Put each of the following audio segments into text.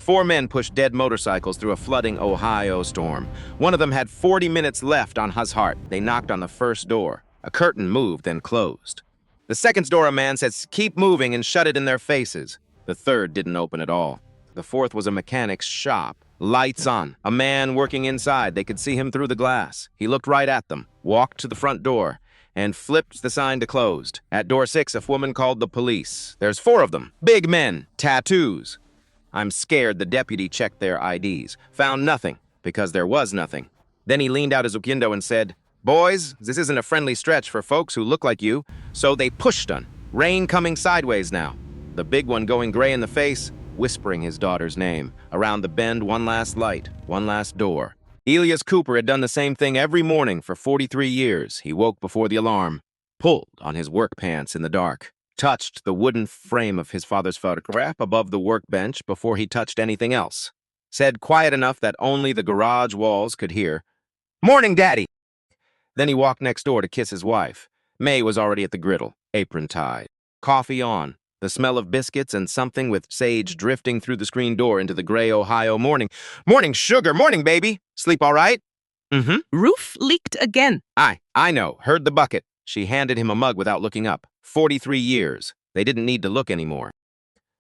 Four men pushed dead motorcycles through a flooding Ohio storm. One of them had 40 minutes left on his heart. They knocked on the first door. A curtain moved, then closed. The second door, a man said, "Keep moving," and shut it in their faces. The third didn't open at all. The fourth was a mechanic's shop. Lights on. A man working inside. They could see him through the glass. He looked right at them, walked to the front door, and flipped the sign to closed. At door 6, a woman called the police. There's 4 of them. Big men. Tattoos. I'm scared. The deputy checked their IDs. Found nothing, because there was nothing. Then he leaned out his window and said, "Boys, this isn't a friendly stretch for folks who look like you." So they pushed on. Rain coming sideways now. The big one going gray in the face, whispering his daughter's name. Around the bend, one last light, one last door. Elias Cooper had done the same thing every morning for 43 years. He woke before the alarm, pulled on his work pants in the dark, touched the wooden frame of his father's photograph above the workbench before he touched anything else. Said quiet enough that only the garage walls could hear, "Morning, Daddy!" Then he walked next door to kiss his wife. May was already at the griddle, apron tied, coffee on, the smell of biscuits and something with sage drifting through the screen door into the gray Ohio morning. "Morning, sugar. Morning, baby. Sleep all right?" "Mm-hmm." "Roof leaked again." I know. Heard the bucket." She handed him a mug without looking up. 43 years. They didn't need to look anymore.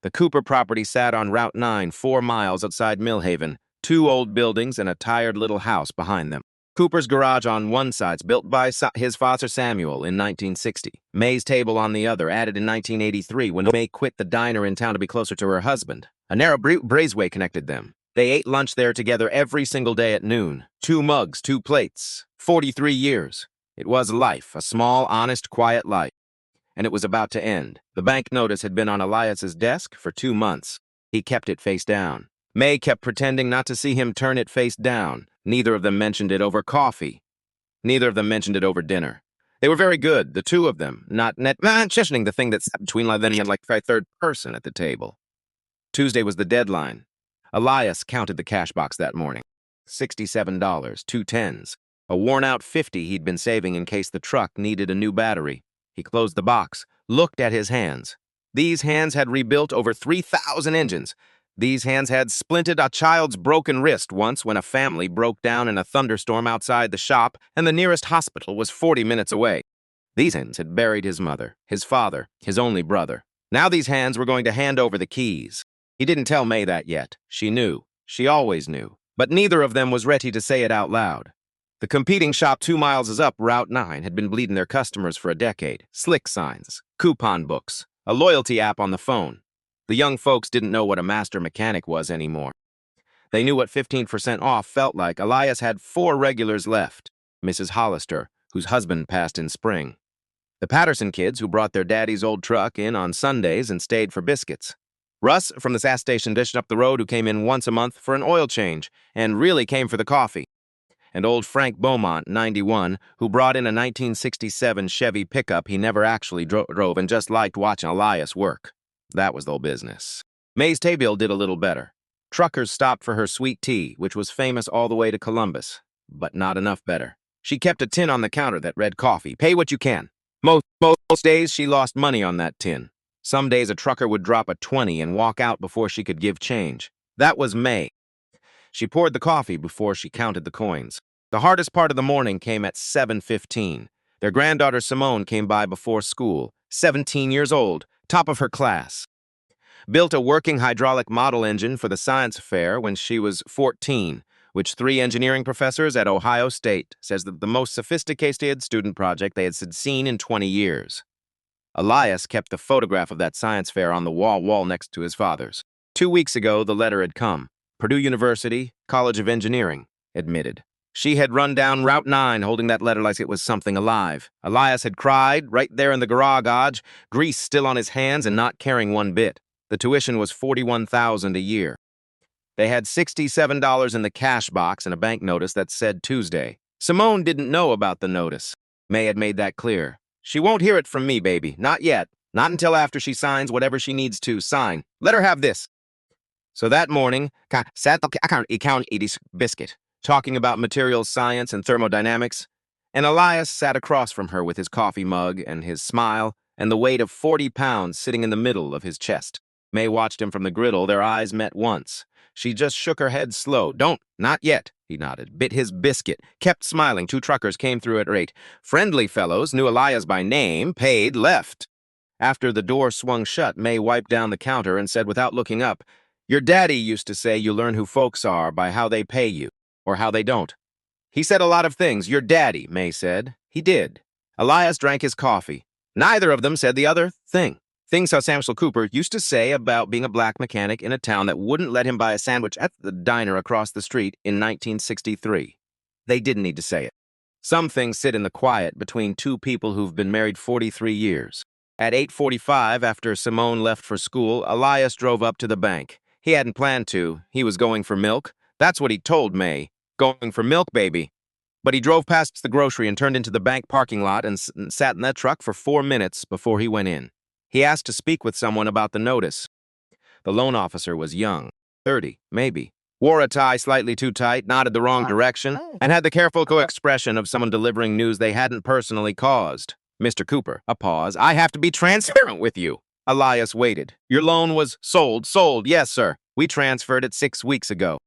The Cooper property sat on Route 9, 4 miles outside Millhaven. 2 old buildings and a tired little house behind them. Cooper's garage on one side, built by his father Samuel in 1960. May's table on the other, added in 1983 when May quit the diner in town to be closer to her husband. A narrow breezeway connected them. They ate lunch there together every single day at noon. 2 mugs, 2 plates. 43 years. It was life, a small, honest, quiet life. And it was about to end. The bank notice had been on Elias's desk for 2 months. He kept it face down. May kept pretending not to see him turn it face down. Neither of them mentioned it over coffee. Neither of them mentioned it over dinner. They were very good, the 2 of them, not mentioning the thing that sat between them and like a third person at the table. Tuesday was the deadline. Elias counted the cash box that morning. $67, 2 tens. A worn-out 50 he'd been saving in case the truck needed a new battery. He closed the box, looked at his hands. These hands had rebuilt over 3,000 engines. These hands had splinted a child's broken wrist once when a family broke down in a thunderstorm outside the shop and the nearest hospital was 40 minutes away. These hands had buried his mother, his father, his only brother. Now these hands were going to hand over the keys. He didn't tell May that yet. She knew. She always knew. But neither of them was ready to say it out loud. The competing shop 2 miles up Route 9 had been bleeding their customers for a decade. Slick signs, coupon books, a loyalty app on the phone. The young folks didn't know what a master mechanic was anymore. They knew what 15% off felt like. Elias had 4 regulars left. Mrs. Hollister, whose husband passed in spring. The Patterson kids, who brought their daddy's old truck in on Sundays and stayed for biscuits. Russ, from the gas station dish up the road, who came in once a month for an oil change and really came for the coffee. And old Frank Beaumont, 91, who brought in a 1967 Chevy pickup he never actually drove and just liked watching Elias work. That was the whole business. May's table did a little better. Truckers stopped for her sweet tea, which was famous all the way to Columbus, but not enough better. She kept a tin on the counter that read coffee. Pay what you can. Most days she lost money on that tin. Some days a trucker would drop a 20 and walk out before she could give change. That was May. She poured the coffee before she counted the coins. The hardest part of the morning came at 7:15. Their granddaughter Simone came by before school, 17 years old, top of her class. Built a working hydraulic model engine for the science fair when she was 14, which 3 engineering professors at Ohio State says that the most sophisticated student project they had seen in 20 years. Elias kept the photograph of that science fair on the wall next to his father's. 2 weeks ago, the letter had come. Purdue University, College of Engineering, admitted. She had run down Route 9 holding that letter like it was something alive. Elias had cried right there in the garage, grease still on his hands and not caring one bit. The tuition was $41,000 a year. They had $67 in the cash box and a bank notice that said Tuesday. Simone didn't know about the notice. May had made that clear. "She won't hear it from me, baby. Not yet. Not until after she signs whatever she needs to sign. Let her have this." So that morning, sat the biscuit, talking about materials science and thermodynamics, and Elias sat across from her with his coffee mug and his smile and the weight of 40 pounds sitting in the middle of his chest. May watched him from the griddle. Their eyes met once. She just shook her head slow. Don't, not yet, he nodded, bit his biscuit, kept smiling. Two truckers came through at rate. Friendly fellows, knew Elias by name, paid, left. After the door swung shut, May wiped down the counter and said without looking up, "Your daddy used to say you learn who folks are by how they pay you, or how they don't." He said a lot of things. Your daddy, May said. He did. Elias drank his coffee. Neither of them said the other thing. Things how Samuel Cooper used to say about being a black mechanic in a town that wouldn't let him buy a sandwich at the diner across the street in 1963. They didn't need to say it. Some things sit in the quiet between two people who've been married 43 years. At 8:45, after Simone left for school, Elias drove up to the bank. He hadn't planned to. He was going for milk. That's what he told May. Going for milk, baby. But he drove past the grocery and turned into the bank parking lot and sat in that truck for 4 minutes before he went in. He asked to speak with someone about the notice. The loan officer was young, 30, maybe. Wore a tie slightly too tight, nodded the wrong direction, and had the careful expression of someone delivering news they hadn't personally caused. Mr. Cooper, a pause. "I have to be transparent with you." Elias waited. "Your loan was sold, yes, sir. We transferred it 6 weeks ago.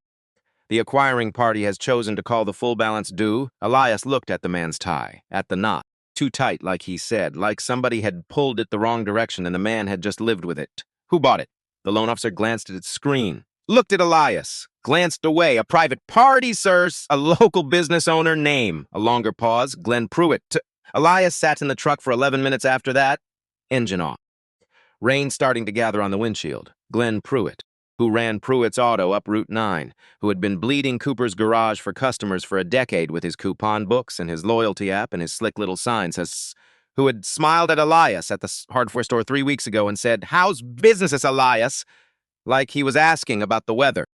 The acquiring party has chosen to call the full balance due." Elias looked at the man's tie, at the knot. Too tight, like he said, like somebody had pulled it the wrong direction and the man had just lived with it. "Who bought it?" The loan officer glanced at its screen, looked at Elias, glanced away. "A private party, sir. A local business owner. Name." A longer pause. "Glenn Pruitt." Elias sat in the truck for 11 minutes after that. Engine off. Rain starting to gather on the windshield. Glenn Pruitt, who ran Pruitt's Auto up Route 9, who had been bleeding Cooper's garage for customers for a decade with his coupon books and his loyalty app and his slick little signs, who had smiled at Elias at the hardware store 3 weeks ago and said, "How's business, Elias?" like he was asking about the weather.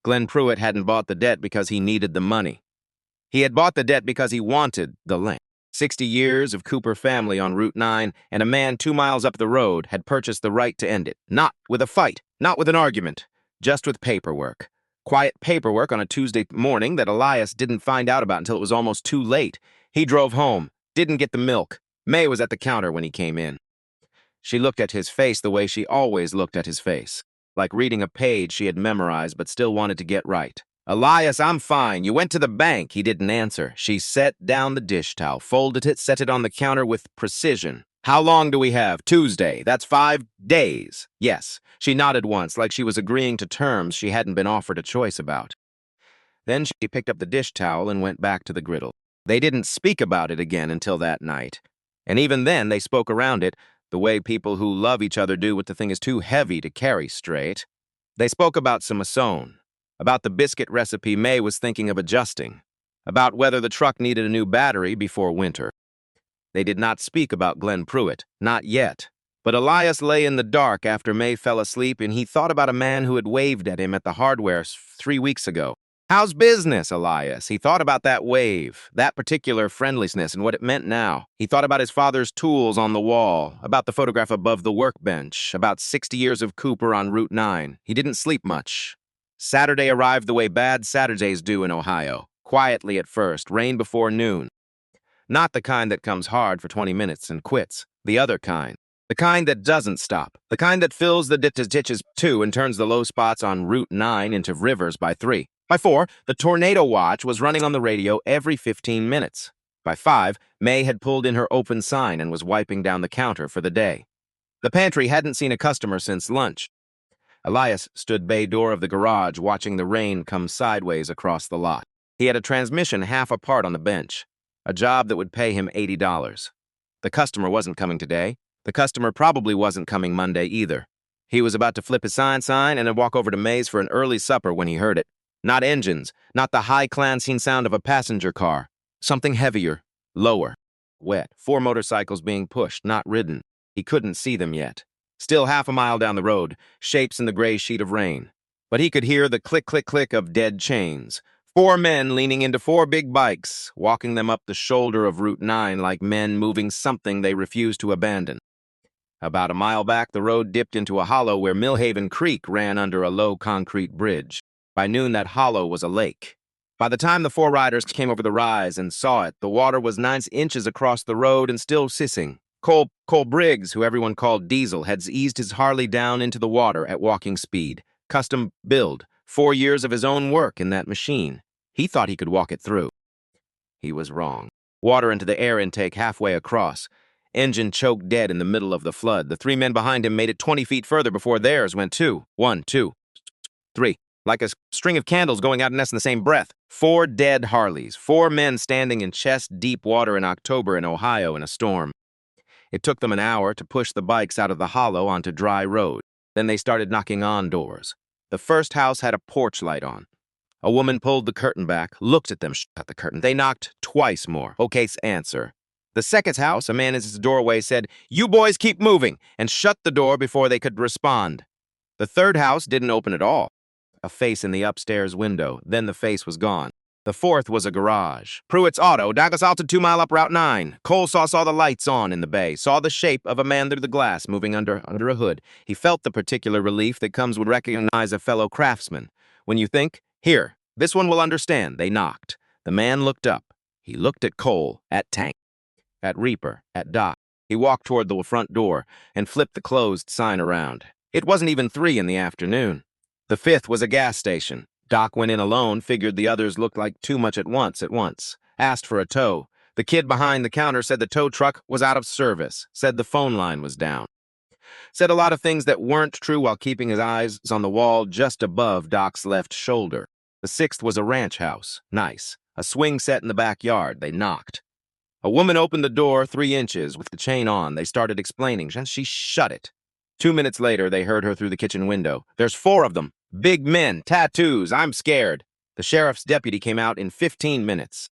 Glenn Pruitt hadn't bought the debt because he needed the money. He had bought the debt because he wanted the land. 60 years of Cooper family on Route 9, and a man 2 miles up the road had purchased the right to end it. Not with a fight, not with an argument, just with paperwork. Quiet paperwork on a Tuesday morning that Elias didn't find out about until it was almost too late. He drove home, didn't get the milk. May was at the counter when he came in. She looked at his face the way she always looked at his face, like reading a page she had memorized but still wanted to get right. "Elias, I'm fine. You went to the bank." He didn't answer. She set down the dish towel, folded it, set it on the counter with precision. "How long do we have?" "Tuesday. That's 5 days. Yes." She nodded once, like she was agreeing to terms she hadn't been offered a choice about. Then she picked up the dish towel and went back to the griddle. They didn't speak about it again until that night. And even then, they spoke around it, the way people who love each other do when the thing is too heavy to carry straight. They spoke about Simone, about the biscuit recipe May was thinking of adjusting, about whether the truck needed a new battery before winter. They did not speak about Glenn Pruitt, not yet. But Elias lay in the dark after May fell asleep, and he thought about a man who had waved at him at the hardware 3 weeks ago. "How's business, Elias?" He thought about that wave, that particular friendliness and what it meant now. He thought about his father's tools on the wall, about the photograph above the workbench, about 60 years of Cooper on Route 9. He didn't sleep much. Saturday arrived the way bad Saturdays do in Ohio. Quietly at first, rain before noon. Not the kind that comes hard for 20 minutes and quits. The other kind. The kind that doesn't stop. The kind that fills the ditches 2 and turns the low spots on Route 9 into rivers by 3. By 4, the tornado watch was running on the radio every 15 minutes. By 5, May had pulled in her open sign and was wiping down the counter for the day. The pantry hadn't seen a customer since lunch. Elias stood bay door of the garage watching the rain come sideways across the lot. He had a transmission half apart on the bench, a job that would pay him $80. The customer wasn't coming today. The customer probably wasn't coming Monday either. He was about to flip his sign and then walk over to May's for an early supper when he heard it. Not engines, not the high clancing sound of a passenger car. Something heavier, lower, wet. 4 motorcycles being pushed, not ridden. He couldn't see them yet. Still half a mile down the road, shapes in the gray sheet of rain. But he could hear the click, click, click of dead chains. 4 men leaning into 4 big bikes, walking them up the shoulder of Route 9 like men moving something they refused to abandon. About a mile back, the road dipped into a hollow where Millhaven Creek ran under a low concrete bridge. By noon, that hollow was a lake. By the time the 4 riders came over the rise and saw it, the water was 9 inches across the road and still sissing. Cole Briggs, who everyone called Diesel, had eased his Harley down into the water at walking speed. Custom build, 4 years of his own work in that machine. He thought he could walk it through. He was wrong. Water into the air intake halfway across. Engine choked dead in the middle of the flood. The 3 men behind him made it 20 feet further before theirs went too. 1, 2, 3. Like a string of candles going out in the same breath. 4 dead Harleys. 4 men standing in chest-deep water in October in Ohio in a storm. It took them an hour to push the bikes out of the hollow onto dry road. Then they started knocking on doors. The first house had a porch light on. A woman pulled the curtain back, looked at them, shut the curtain. They knocked twice more. Okay's answer. The second house, a man in his doorway said, "You boys keep moving," and shut the door before they could respond. The third house didn't open at all. A face in the upstairs window. Then the face was gone. The fourth was a garage. Pruitt's Auto, Douglas Alta 2 mile up Route 9. Cole saw the lights on in the bay, saw the shape of a man through the glass moving under a hood. He felt the particular relief that comes when recognize a fellow craftsman. When you think, here, this one will understand, they knocked. The man looked up. He looked at Cole, at Tank, at Reaper, at Doc. He walked toward the front door and flipped the closed sign around. It wasn't even 3 in the afternoon. The fifth was a gas station. Doc went in alone, figured the others looked like too much at once. Asked for a tow. The kid behind the counter said the tow truck was out of service, said the phone line was down. Said a lot of things that weren't true while keeping his eyes on the wall just above Doc's left shoulder. The sixth was a ranch house. Nice. A swing set in the backyard. They knocked. A woman opened the door 3 inches with the chain on. They started explaining. She shut it. 2 minutes later, they heard her through the kitchen window. There's 4 of them. Big men, tattoos, I'm scared. The sheriff's deputy came out in 15 minutes.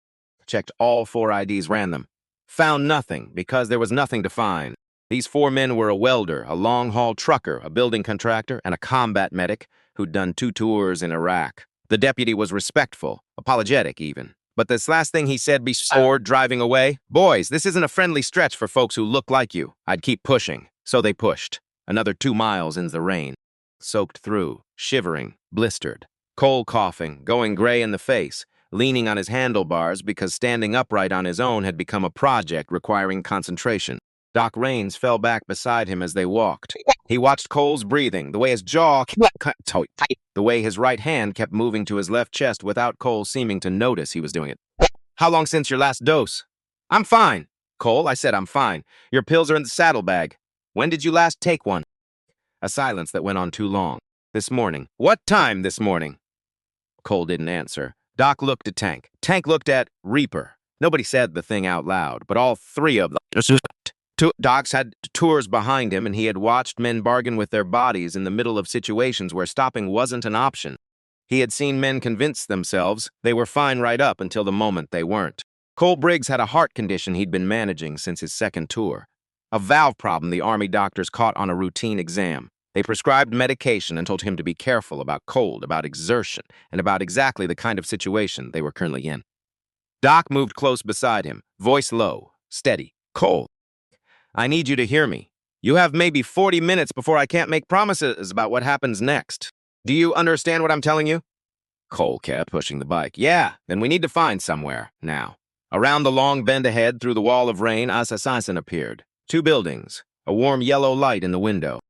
Checked all 4 IDs, ran them. Found nothing, because there was nothing to find. These 4 men were a welder, a long-haul trucker, a building contractor, and a combat medic who'd done 2 tours in Iraq. The deputy was respectful, apologetic even. But this last thing he said before driving away, "Boys, this isn't a friendly stretch for folks who look like you." I'd keep pushing. So they pushed. Another 2 miles in the rain. Soaked through, shivering, blistered. Cole coughing, going gray in the face, leaning on his handlebars because standing upright on his own had become a project requiring concentration. Doc Raines fell back beside him as they walked. He watched Cole's breathing, the way his jaw cut tight, the way his right hand kept moving to his left chest without Cole seeming to notice he was doing it. "How long since your last dose?" "I'm fine." "Cole," I said, "I'm fine. Your pills are in the saddlebag. When did you last take one?" A silence that went on too long. "This morning." "What time this morning?" Cole didn't answer. Doc looked at Tank. Tank looked at Reaper. Nobody said the thing out loud, but all 3 of them. Doc's had tours behind him, and he had watched men bargain with their bodies in the middle of situations where stopping wasn't an option. He had seen men convince themselves they were fine right up until the moment they weren't. Cole Briggs had a heart condition he'd been managing since his second tour. A valve problem the Army doctors caught on a routine exam. They prescribed medication and told him to be careful about cold, about exertion, and about exactly the kind of situation they were currently in. Doc moved close beside him, voice low, steady. "Cole, I need you to hear me. You have maybe 40 minutes before I can't make promises about what happens next. Do you understand what I'm telling you?" Cole kept pushing the bike. "Yeah, then we need to find somewhere, now." Around the long bend ahead, through the wall of rain, Assassin appeared. 2 buildings, a warm yellow light in the window.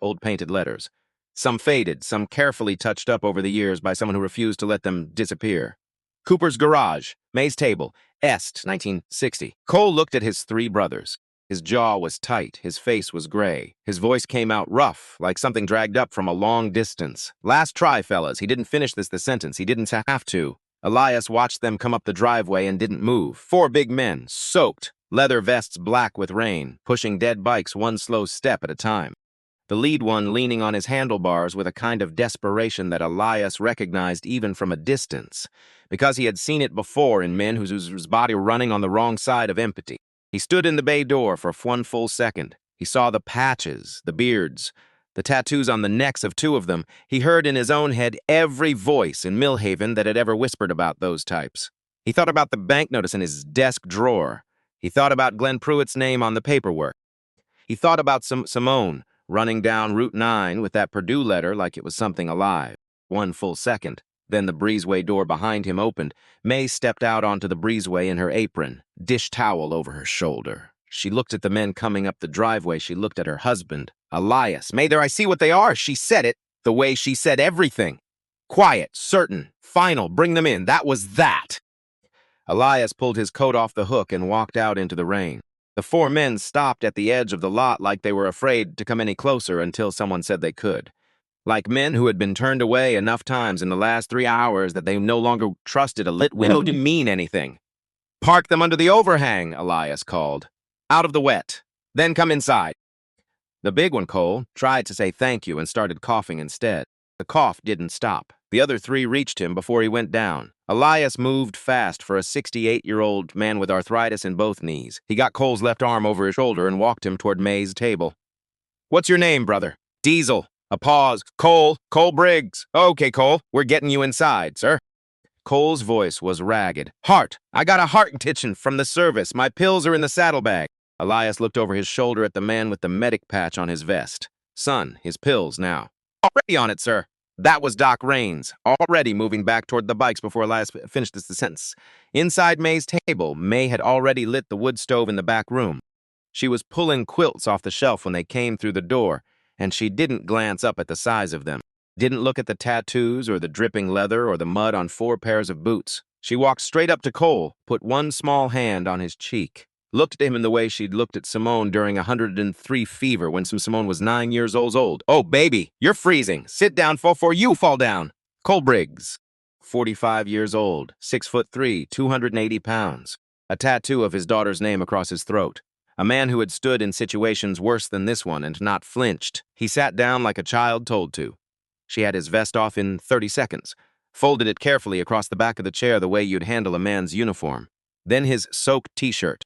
Old painted letters. Some faded, some carefully touched up over the years by someone who refused to let them disappear. Cooper's Garage, May's Table, Est, 1960. Cole looked at his 3 brothers. His jaw was tight, his face was gray. His voice came out rough, like something dragged up from a long distance. "Last try, fellas." He didn't finish the sentence. He didn't have to. Elias watched them come up the driveway and didn't move. 4 big men, soaked, leather vests black with rain, pushing dead bikes 1 slow step at a time. The lead one leaning on his handlebars with a kind of desperation that Elias recognized even from a distance, because he had seen it before in men whose body were running on the wrong side of empty. He stood in the bay door for 1 full second. He saw the patches, the beards, the tattoos on the necks of 2 of them. He heard in his own head every voice in Millhaven that had ever whispered about those types. He thought about the bank notice in his desk drawer. He thought about Glenn Pruitt's name on the paperwork. He thought about Simone running down Route 9 with that Purdue letter like it was something alive. 1 full second. Then the breezeway door behind him opened. May stepped out onto the breezeway in her apron, dish towel over her shoulder. She looked at the men coming up the driveway. She looked at her husband, Elias. "May, there I see what they are." She said it the way she said everything. Quiet, certain, final, bring them in. That was that. Elias pulled his coat off the hook and walked out into the rain. The four men stopped at the edge of the lot like they were afraid to come any closer until someone said they could. Like men who had been turned away enough times in the last 3 hours that they no longer trusted a lit window to mean anything. Park them under the overhang, Elias called. Out of the wet. Then come inside. The big one, Cole, tried to say thank you and started coughing instead. The cough didn't stop. The other three reached him before he went down. Elias moved fast for a 68-year-old man with arthritis in both knees. He got Cole's left arm over his shoulder and walked him toward May's table. What's your name, brother? Diesel. A pause. Cole Briggs. Okay, Cole, we're getting you inside, sir. Cole's voice was ragged. Heart. I got a heart condition from the service. My pills are in the saddlebag. Elias looked over his shoulder at the man with the medic patch on his vest. Son, his pills now. Already on it, sir. That was Doc Raines, already moving back toward the bikes before Elias finished the sentence. Inside May's table, May had already lit the wood stove in the back room. She was pulling quilts off the shelf when they came through the door, and she didn't glance up at the size of them. Didn't look at the tattoos or the dripping leather or the mud on 4 pairs of boots. She walked straight up to Cole, put one small hand on his cheek. Looked at him in the way she'd looked at Simone during 103 fever when Simone was 9 years old. Oh, baby, you're freezing. Sit down before you fall down. Cole Briggs, 45 years old, 6'3", 280 pounds. A tattoo of his daughter's name across his throat. A man who had stood in situations worse than this one and not flinched. He sat down like a child told to. She had his vest off in 30 seconds, folded it carefully across the back of the chair the way you'd handle a man's uniform. Then his soaked t-shirt.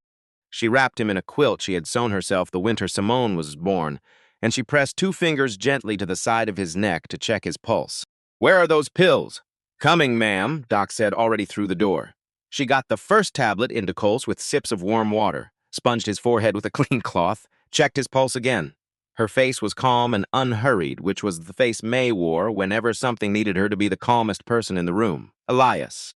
She wrapped him in a quilt she had sewn herself the winter Simone was born, and she pressed 2 fingers gently to the side of his neck to check his pulse. Where are those pills? Coming, ma'am, Doc said already through the door. She got the first tablet into Cole's with sips of warm water, sponged his forehead with a clean cloth, checked his pulse again. Her face was calm and unhurried, which was the face May wore whenever something needed her to be the calmest person in the room. Elias.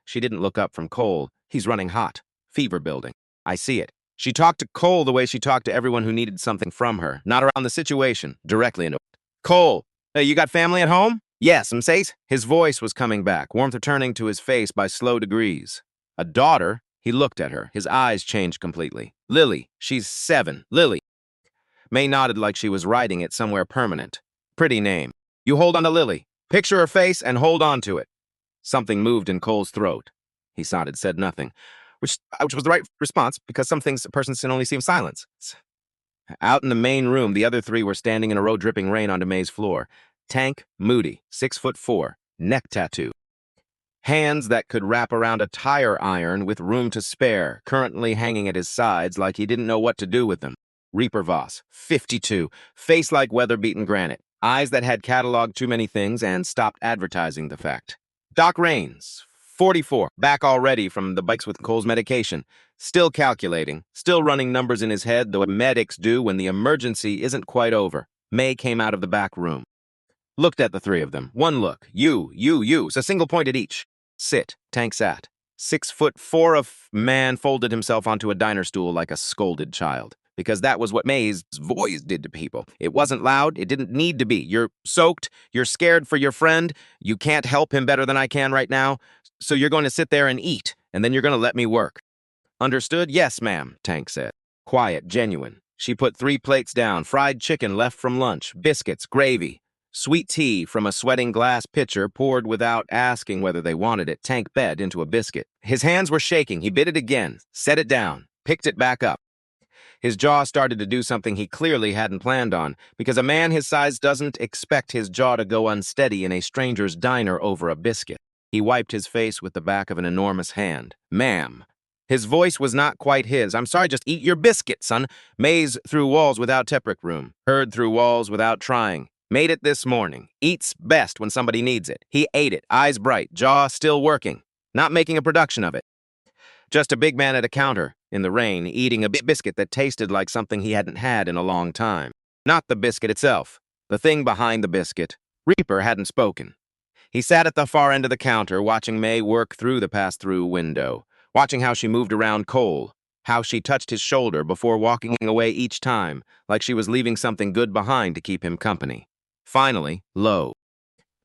She didn't look up from Cole. He's running hot. Fever building. I see it. She talked to Cole the way she talked to everyone who needed something from her, not around the situation, directly into it. Cole, you got family at home? Yes, says. His voice was coming back, warmth returning to his face by slow degrees. A daughter? He looked at her. His eyes changed completely. Lily, she's 7. Lily. May nodded like she was writing it somewhere permanent. Pretty name. You hold on to Lily. Picture her face and hold on to it. Something moved in Cole's throat. He nodded, said nothing. Which was the right response, because some things a person can only see in silence. Out in the main room, the other 3 were standing in a row dripping rain onto May's floor. Tank, Moody, 6'4", neck tattoo. Hands that could wrap around a tire iron with room to spare, currently hanging at his sides like he didn't know what to do with them. Reaper Voss, 52, face like weather-beaten granite, eyes that had cataloged too many things and stopped advertising the fact. Doc Raines, 44, back already from the bikes with Cole's medication, still calculating, still running numbers in his head, though medics do when the emergency isn't quite over. May came out of the back room. Looked at the 3 of them. One look. You. It's a single point at each. Sit. Tank sat. 6'4" of man folded himself onto a diner stool like a scolded child. Because that was what May's voice did to people. It wasn't loud. It didn't need to be. You're soaked. You're scared for your friend. You can't help him better than I can right now. So you're going to sit there and eat, and then you're going to let me work. Understood? Yes, ma'am, Tank said. Quiet, genuine. She put 3 plates down, fried chicken left from lunch, biscuits, gravy, sweet tea from a sweating glass pitcher poured without asking whether they wanted it. Tank bed into a biscuit. His hands were shaking. He bit it again, set it down, picked it back up. His jaw started to do something he clearly hadn't planned on, because a man his size doesn't expect his jaw to go unsteady in a stranger's diner over a biscuit. He wiped his face with the back of an enormous hand. Ma'am. His voice was not quite his. I'm sorry, just eat your biscuit, son. Maze through walls without Teprick room. Heard through walls without trying. Made it this morning. Eats best when somebody needs it. He ate it, eyes bright, jaw still working. Not making a production of it. Just a big man at a counter, in the rain, eating a biscuit that tasted like something he hadn't had in a long time. Not the biscuit itself. The thing behind the biscuit. Reaper hadn't spoken. He sat at the far end of the counter, watching May work through the pass-through window, watching how she moved around Cole, how she touched his shoulder before walking away each time, like she was leaving something good behind to keep him company. Finally, low.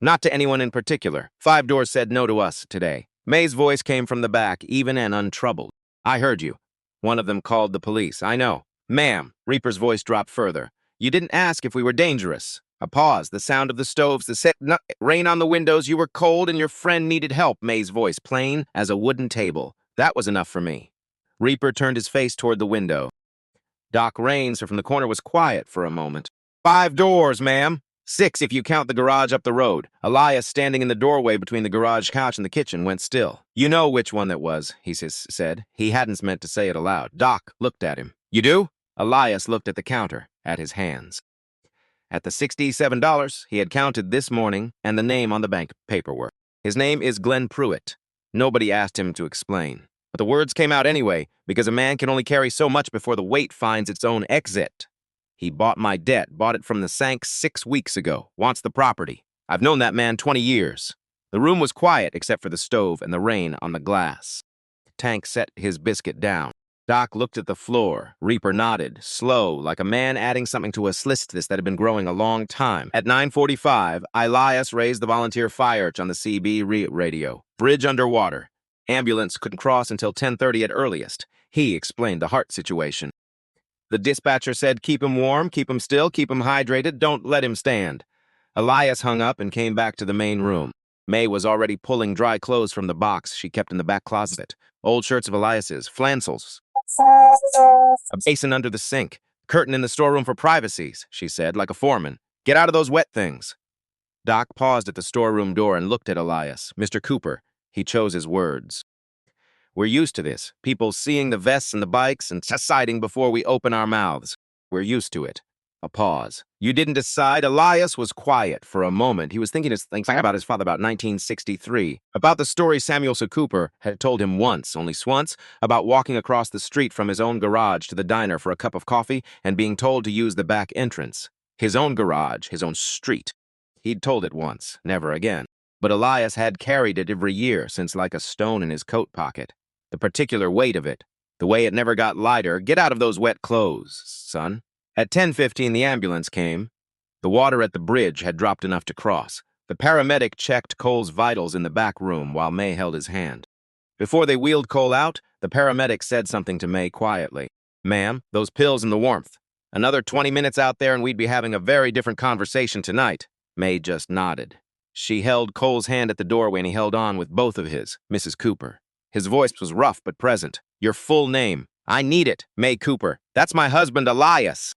Not to anyone in particular. 5 doors said no to us today. May's voice came from the back, even and untroubled. I heard you. One of them called the police. I know. Ma'am, Reaper's voice dropped further. You didn't ask if we were dangerous. A pause, the sound of the stoves, rain on the windows, you were cold and your friend needed help, May's voice, plain as a wooden table. That was enough for me. Reaper turned his face toward the window. Doc Rains from the corner was quiet for a moment. 5 doors, ma'am. 6 if you count the garage up the road. Elias, standing in the doorway between the garage couch and the kitchen, went still. You know which one that was, he said. He hadn't meant to say it aloud. Doc looked at him. You do? Elias looked at the counter, at his hands. At the $67 he had counted this morning and the name on the bank paperwork. His name is Glenn Pruitt. Nobody asked him to explain. But the words came out anyway, because a man can only carry so much before the weight finds its own exit. He bought my debt, bought it from the Sanks 6 weeks ago, wants the property. I've known that man 20 years. The room was quiet except for the stove and the rain on the glass. Tank set his biscuit down. Doc looked at the floor. Reaper nodded, slow, like a man adding something to a list that had been growing a long time. At 9:45, Elias raised the volunteer fire on the CB radio. Bridge underwater. Ambulance couldn't cross until 10:30 at earliest. He explained the heart situation. The dispatcher said, keep him warm, keep him still, keep him hydrated, don't let him stand. Elias hung up and came back to the main room. May was already pulling dry clothes from the box she kept in the back closet. Old shirts of Elias's, flannels. A basin under the sink. Curtain in the storeroom for privacies, she said, like a foreman. Get out of those wet things. Doc paused at the storeroom door and looked at Elias. Mr. Cooper. He chose his words. We're used to this. People seeing the vests and the bikes and deciding before we open our mouths. We're used to it. A pause. You didn't decide? Elias was quiet for a moment. He was thinking about his father about 1963, about the story Samuel C. Cooper had told him once, only once, about walking across the street from his own garage to the diner for a cup of coffee and being told to use the back entrance. His own garage, his own street. He'd told it once, never again. But Elias had carried it every year since like a stone in his coat pocket. The particular weight of it, the way it never got lighter. Get out of those wet clothes, son. At 10:15, the ambulance came. The water at the bridge had dropped enough to cross. The paramedic checked Cole's vitals in the back room while May held his hand. Before they wheeled Cole out, the paramedic said something to May quietly. Ma'am, those pills and the warmth. Another 20 minutes out there and we'd be having a very different conversation tonight. May just nodded. She held Cole's hand at the doorway and he held on with both of his, Mrs. Cooper. His voice was rough but present. Your full name. I need it, May Cooper. That's my husband, Elias.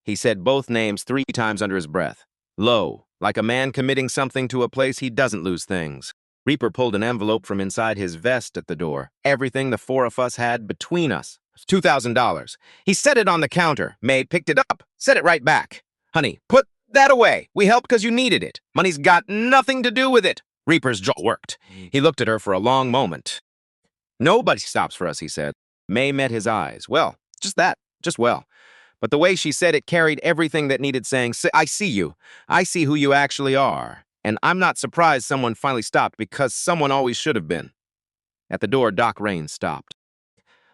He said both names 3 times under his breath. Low, like a man committing something to a place he doesn't lose things. Reaper pulled an envelope from inside his vest at the door. Everything the 4 of us had between us. $2,000. He set it on the counter. May picked it up, set it right back. Honey, put that away. We helped because you needed it. Money's got nothing to do with it. Reaper's jaw worked. He looked at her for a long moment. Nobody stops for us, he said. May met his eyes. Well, just that. Just well. But the way she said it carried everything that needed saying. I see you. I see who you actually are. And I'm not surprised someone finally stopped because someone always should have been. At the door, Doc Rains stopped.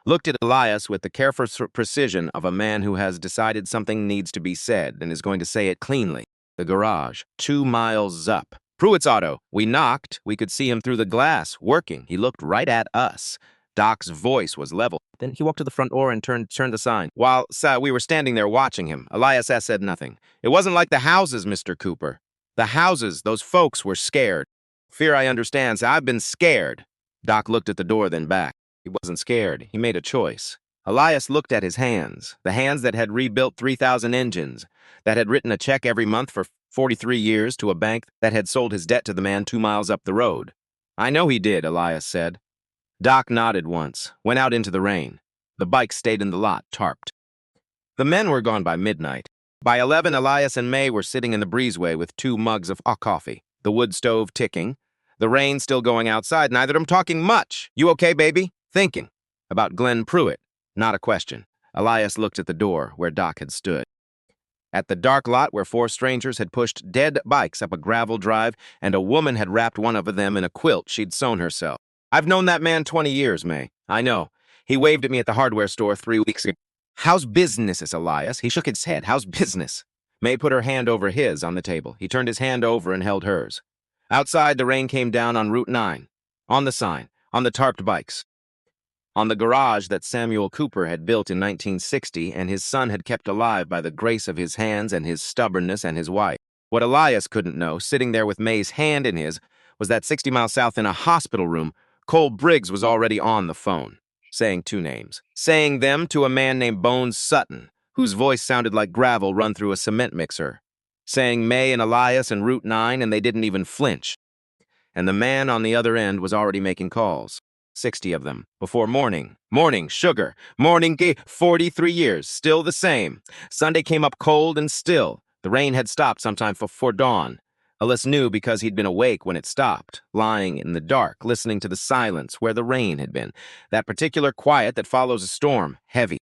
Looked at Elias with the careful precision of a man who has decided something needs to be said and is going to say it cleanly. The garage, 2 miles up. Pruitt's auto. We knocked. We could see him through the glass, working. He looked right at us. Doc's voice was level. Then he walked to the front door and turned the sign. While we were standing there watching him, Elias said nothing. It wasn't like the houses, Mr. Cooper. The houses, those folks were scared. Fear I understand, I've been scared. Doc looked at the door, then back. He wasn't scared. He made a choice. Elias looked at his hands, the hands that had rebuilt 3,000 engines, that had written a check every month for 43 years to a bank that had sold his debt to the man 2 miles up the road. I know he did, Elias said. Doc nodded once, went out into the rain. The bike stayed in the lot, tarped. The men were gone by midnight. By 11, Elias and May were sitting in the breezeway with 2 mugs of coffee, the wood stove ticking, the rain still going outside, neither of them talking much. You okay, baby? Thinking. About Glenn Pruitt. Not a question. Elias looked at the door where Doc had stood. At the dark lot where 4 strangers had pushed dead bikes up a gravel drive and a woman had wrapped one of them in a quilt she'd sewn herself. I've known that man 20 years, May. I know. He waved at me at the hardware store 3 weeks ago. How's business, Elias? He shook his head. How's business? May put her hand over his on the table. He turned his hand over and held hers. Outside, the rain came down on Route 9, on the sign, on the tarped bikes, on the garage that Samuel Cooper had built in 1960 and his son had kept alive by the grace of his hands and his stubbornness and his wife. What Elias couldn't know, sitting there with May's hand in his, was that 60 miles south in a hospital room, Cole Briggs was already on the phone, saying two names, saying them to a man named Bones Sutton, whose voice sounded like gravel run through a cement mixer, saying May and Elias and Route 9, and they didn't even flinch. And the man on the other end was already making calls. 60 of them, before morning. Morning, sugar. Morning, 43 years, still the same. Sunday came up cold and still. The rain had stopped sometime before dawn. Ellis knew because he'd been awake when it stopped, lying in the dark, listening to the silence where the rain had been. That particular quiet that follows a storm, heavy.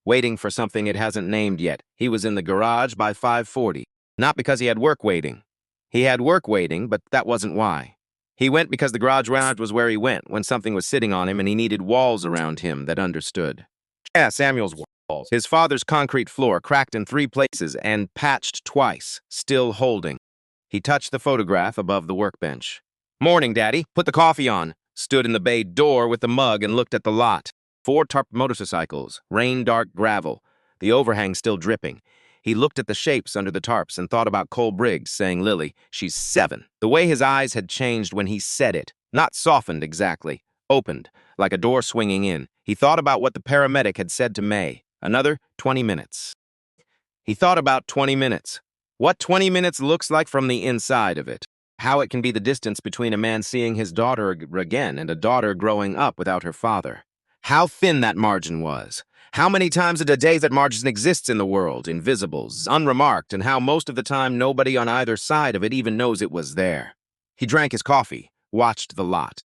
Waiting for something it hasn't named yet. He was in the garage by 5:40. Not because he had work waiting. He had work waiting, but that wasn't why. He went because the garage was where he went when something was sitting on him and he needed walls around him that understood. Yeah, Samuel's walls. His father's concrete floor cracked in 3 places and patched twice, still holding. He touched the photograph above the workbench. Morning, Daddy. Put the coffee on. Stood in the bay door with the mug and looked at the lot. 4 tarped motorcycles, rain-dark gravel, the overhang still dripping. He looked at the shapes under the tarps and thought about Cole Briggs saying Lily, she's 7. The way his eyes had changed when he said it, not softened exactly, opened, like a door swinging in. He thought about what the paramedic had said to May. Another 20 minutes. He thought about 20 minutes. What 20 minutes looks like from the inside of it. How it can be the distance between a man seeing his daughter again and a daughter growing up without her father. How thin that margin was. How many times a day that margin exists in the world, invisible, unremarked, and how most of the time nobody on either side of it even knows it was there. He drank his coffee, watched the lot.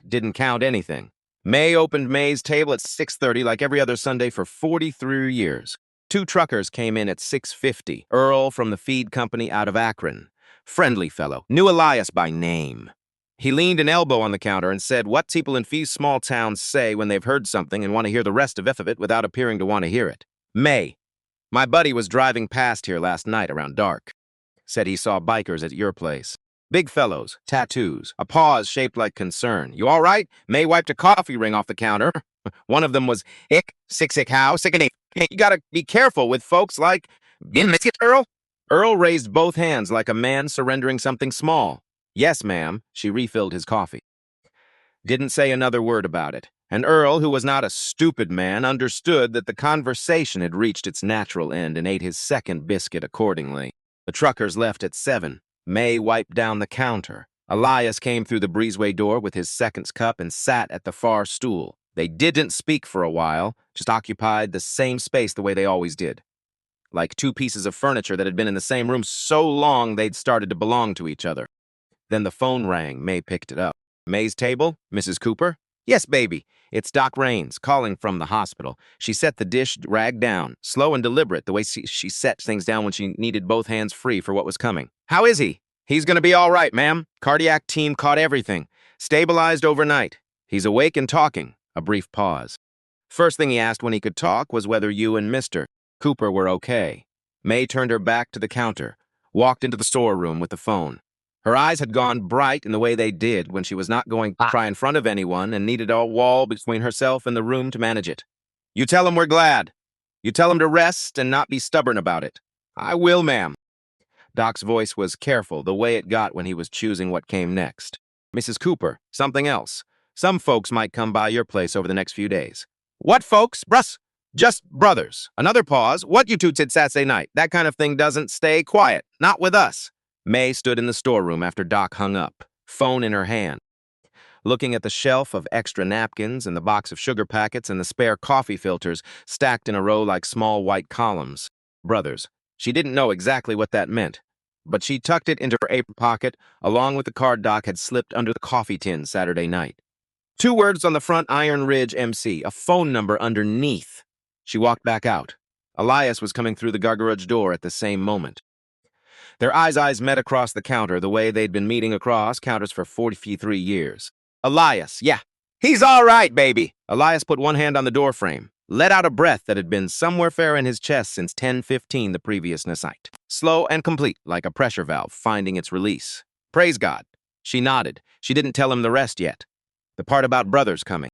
Didn't count anything. May opened May's table at 6:30 like every other Sunday for 43 years. 2 truckers came in at 6:50. Earl from the feed company out of Akron. Friendly fellow, knew Elias by name. He leaned an elbow on the counter and said what people in these small towns say when they've heard something and want to hear the rest of it without appearing to want to hear it. May, my buddy was driving past here last night around dark. Said he saw bikers at your place. Big fellows, tattoos, a pause shaped like concern. You all right? May wiped a coffee ring off the counter. One of them was, sick how, sick and you gotta be careful with folks like, Earl? Earl raised both hands like a man surrendering something small. Yes, ma'am. She refilled his coffee. Didn't say another word about it. And Earl, who was not a stupid man, understood that the conversation had reached its natural end and ate his second biscuit accordingly. The truckers left at 7. May wiped down the counter. Elias came through the breezeway door with his seconds cup and sat at the far stool. They didn't speak for a while, just occupied the same space the way they always did. Like 2 pieces of furniture that had been in the same room so long they'd started to belong to each other. Then the phone rang. May picked it up. May's table? Mrs. Cooper? Yes, baby. It's Doc Raines, calling from the hospital. She set the dish rag down, slow and deliberate, the way she set things down when she needed both hands free for what was coming. How is he? He's gonna be all right, ma'am. Cardiac team caught everything. Stabilized overnight. He's awake and talking. A brief pause. First thing he asked when he could talk was whether you and Mr. Cooper were okay. May turned her back to the counter, walked into the storeroom with the phone. Her eyes had gone bright in the way they did when she was not going to cry in front of anyone and needed a wall between herself and the room to manage it. You tell him we're glad. You tell him to rest and not be stubborn about it. I will, ma'am. Doc's voice was careful, the way it got when he was choosing what came next. Mrs. Cooper, something else. Some folks might come by your place over the next few days. What folks? Bruss. Just brothers. Another pause. What you two did Saturday night? That kind of thing doesn't stay quiet. Not with us. May stood in the storeroom after Doc hung up, phone in her hand, looking at the shelf of extra napkins and the box of sugar packets and the spare coffee filters stacked in a row like small white columns. Brothers. She didn't know exactly what that meant, but she tucked it into her apron pocket along with the card Doc had slipped under the coffee tin Saturday night. 2 words on the front, Iron Ridge MC, a phone number underneath. She walked back out. Elias was coming through the garage door at the same moment. Their eyes met across the counter the way they'd been meeting across counters for 43 years. Elias, yeah. He's all right, baby. Elias put one hand on the doorframe, let out a breath that had been somewhere fair in his chest since 10:15 the previous night. Slow and complete, like a pressure valve finding its release. Praise God. She nodded. She didn't tell him the rest yet. The part about brothers coming.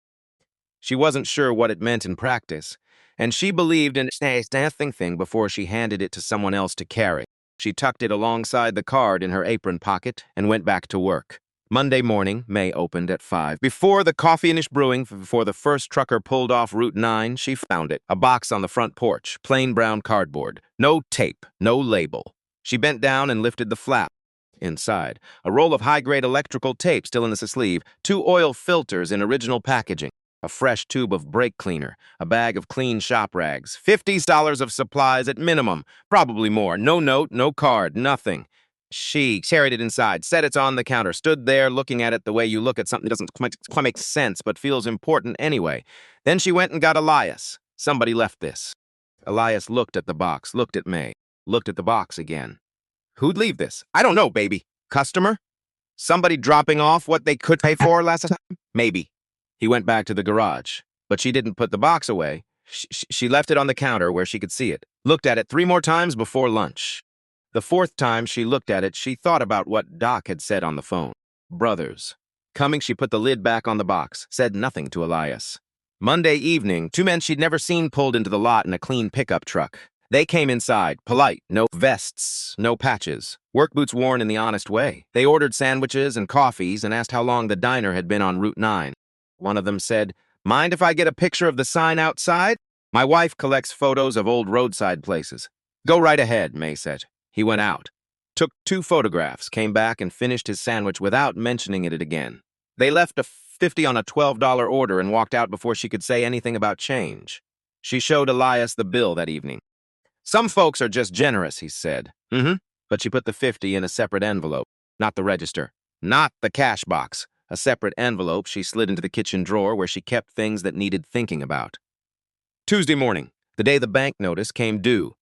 She wasn't sure what it meant in practice, and she believed in a nothing thing before she handed it to someone else to carry. She tucked it alongside the card in her apron pocket and went back to work. Monday morning, May opened at 5. Before the coffee finished brewing, before the first trucker pulled off Route 9, she found it. A box on the front porch, plain brown cardboard. No tape, no label. She bent down and lifted the flap. Inside, a roll of high-grade electrical tape still in the sleeve, 2 oil filters in original packaging, a fresh tube of brake cleaner, a bag of clean shop rags, $50 of supplies at minimum, probably more. No note, no card, nothing. She carried it inside, set it on the counter, stood there looking at it the way you look at something that doesn't quite make sense but feels important anyway. Then she went and got Elias. Somebody left this. Elias looked at the box, looked at May, looked at the box again. Who'd leave this? I don't know, baby. Customer? Somebody dropping off what they could pay for last time? Maybe. He went back to the garage, but she didn't put the box away. She left it on the counter where she could see it, looked at it 3 more times before lunch. The 4th time she looked at it, she thought about what Doc had said on the phone. Brothers. Coming, she put the lid back on the box, said nothing to Elias. Monday evening, 2 men she'd never seen pulled into the lot in a clean pickup truck. They came inside, polite, no vests, no patches, work boots worn in the honest way. They ordered sandwiches and coffees and asked how long the diner had been on Route 9. One of them said, "Mind if I get a picture of the sign outside? My wife collects photos of old roadside places." "Go right ahead," May said. He went out, took 2 photographs, came back and finished his sandwich without mentioning it again. They left a $50 on a $12 order and walked out before she could say anything about change. She showed Elias the bill that evening. "Some folks are just generous," he said. But she put the 50 in a separate envelope, not the register, not the cash box. A separate envelope she slid into the kitchen drawer where she kept things that needed thinking about. Tuesday morning, the day the bank notice came due.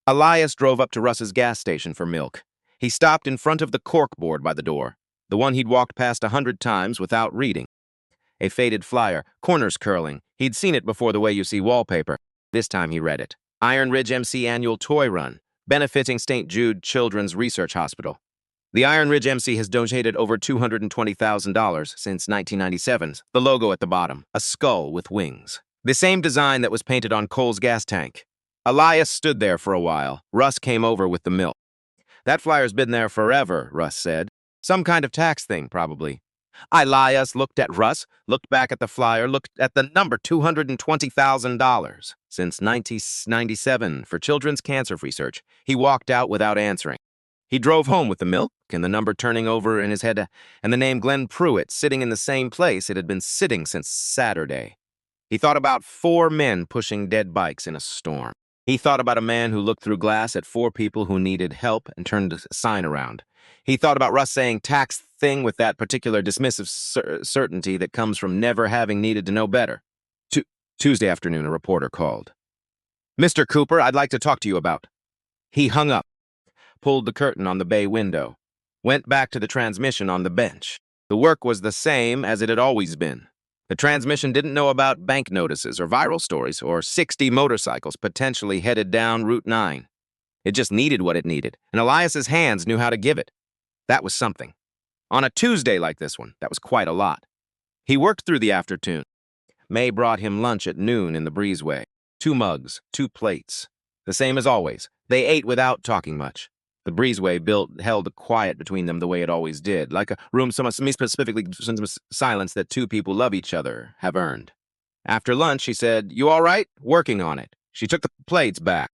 Elias drove up to Russ's gas station for milk. He stopped in front of the corkboard by the door, the one he'd walked past 100 times without reading. A faded flyer, corners curling. He'd seen it before the way you see wallpaper. This time he read it. Iron Ridge MC Annual Toy Run, benefiting St. Jude Children's Research Hospital. The Iron Ridge MC has donated over $220,000 since 1997. The logo at the bottom, a skull with wings. The same design that was painted on Cole's gas tank. Elias stood there for a while. Russ came over with the milk. "That flyer's been there forever," Russ said. "Some kind of tax thing, probably." Elias looked at Russ, looked back at the flyer, looked at the number, $220,000. Since 1997 for Children's Cancer Research. He walked out without answering. He drove home with the milk and the number turning over in his head and the name Glenn Pruitt sitting in the same place it had been sitting since Saturday. He thought about 4 men pushing dead bikes in a storm. He thought about a man who looked through glass at 4 people who needed help and turned a sign around. He thought about Russ saying tax thing with that particular dismissive certainty that comes from never having needed to know better. Tuesday afternoon, a reporter called. "Mr. Cooper, I'd like to talk to you about." He hung up, pulled the curtain on the bay window, went back to the transmission on the bench. The work was the same as it had always been. The transmission didn't know about bank notices or viral stories or 60 motorcycles potentially headed down Route 9. It just needed what it needed, and Elias's hands knew how to give it. That was something. On a Tuesday like this one, that was quite a lot. He worked through the afternoon. May brought him lunch at noon in the breezeway. 2 mugs, 2 plates. The same as always. They ate without talking much. The breezeway held a quiet between them the way it always did, like a room specifically silence that 2 people love each other have earned. After lunch, she said, "You all right?" "Working on it." She took the plates back.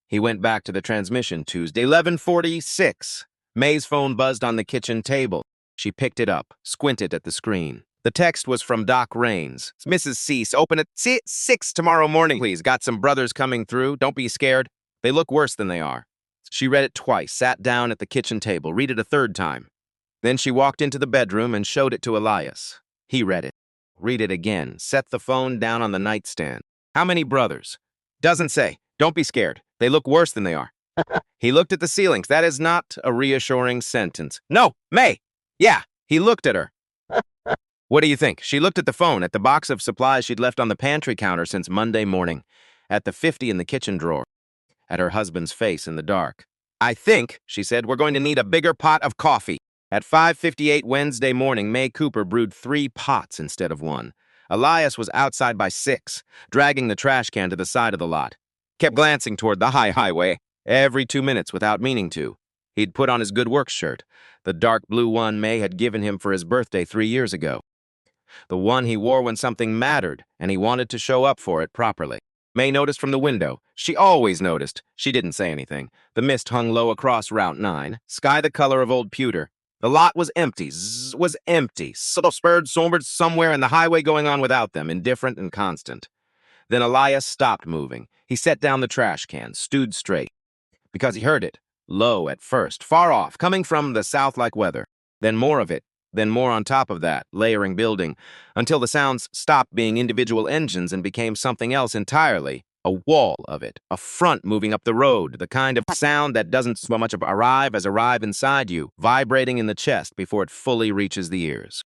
He went back to the transmission Tuesday, 11:46. May's phone buzzed on the kitchen table. She picked it up, squinted at the screen. The text was from Doc Raines. "Mrs. Cease, open at 6 tomorrow morning, please. Got some brothers coming through. Don't be scared. They look worse than they are." She read it twice, sat down at the kitchen table, read it a 3rd time. Then she walked into the bedroom and showed it to Elias. He read it. Read it again. Set the phone down on the nightstand. "How many brothers?" "Doesn't say. Don't be scared. They look worse than they are." He looked at the ceilings. That is not a reassuring sentence. "No, May!" "Yeah." He looked at her. "What do you think?" She looked at the phone, at the box of supplies she'd left on the pantry counter since Monday morning, at the 50 in the kitchen drawer, at her husband's face in the dark. "I think," she said, "we're going to need a bigger pot of coffee." At 5:58 Wednesday morning, May Cooper brewed 3 pots instead of 1. Elias was outside by 6, dragging the trash can to the side of the lot. Kept glancing toward the highway every 2 minutes without meaning to. He'd put on his good work shirt, the dark blue one May had given him for his birthday 3 years ago. The one he wore when something mattered, and he wanted to show up for it properly. May noticed from the window. She always noticed. She didn't say anything. The mist hung low across Route 9, sky the color of old pewter. The lot was empty, was empty, subtle spurred sombered somewhere in the highway going on without them, indifferent and constant. Then Elias stopped moving. He set down the trash can, stood straight. Because he heard it, low at first, far off, coming from the south like weather. Then more of it, then more on top of that, layering building, until the sounds stopped being individual engines and became something else entirely. A wall of it, a front moving up the road, the kind of sound that doesn't so much arrive as arrive inside you, vibrating in the chest before it fully reaches the ears.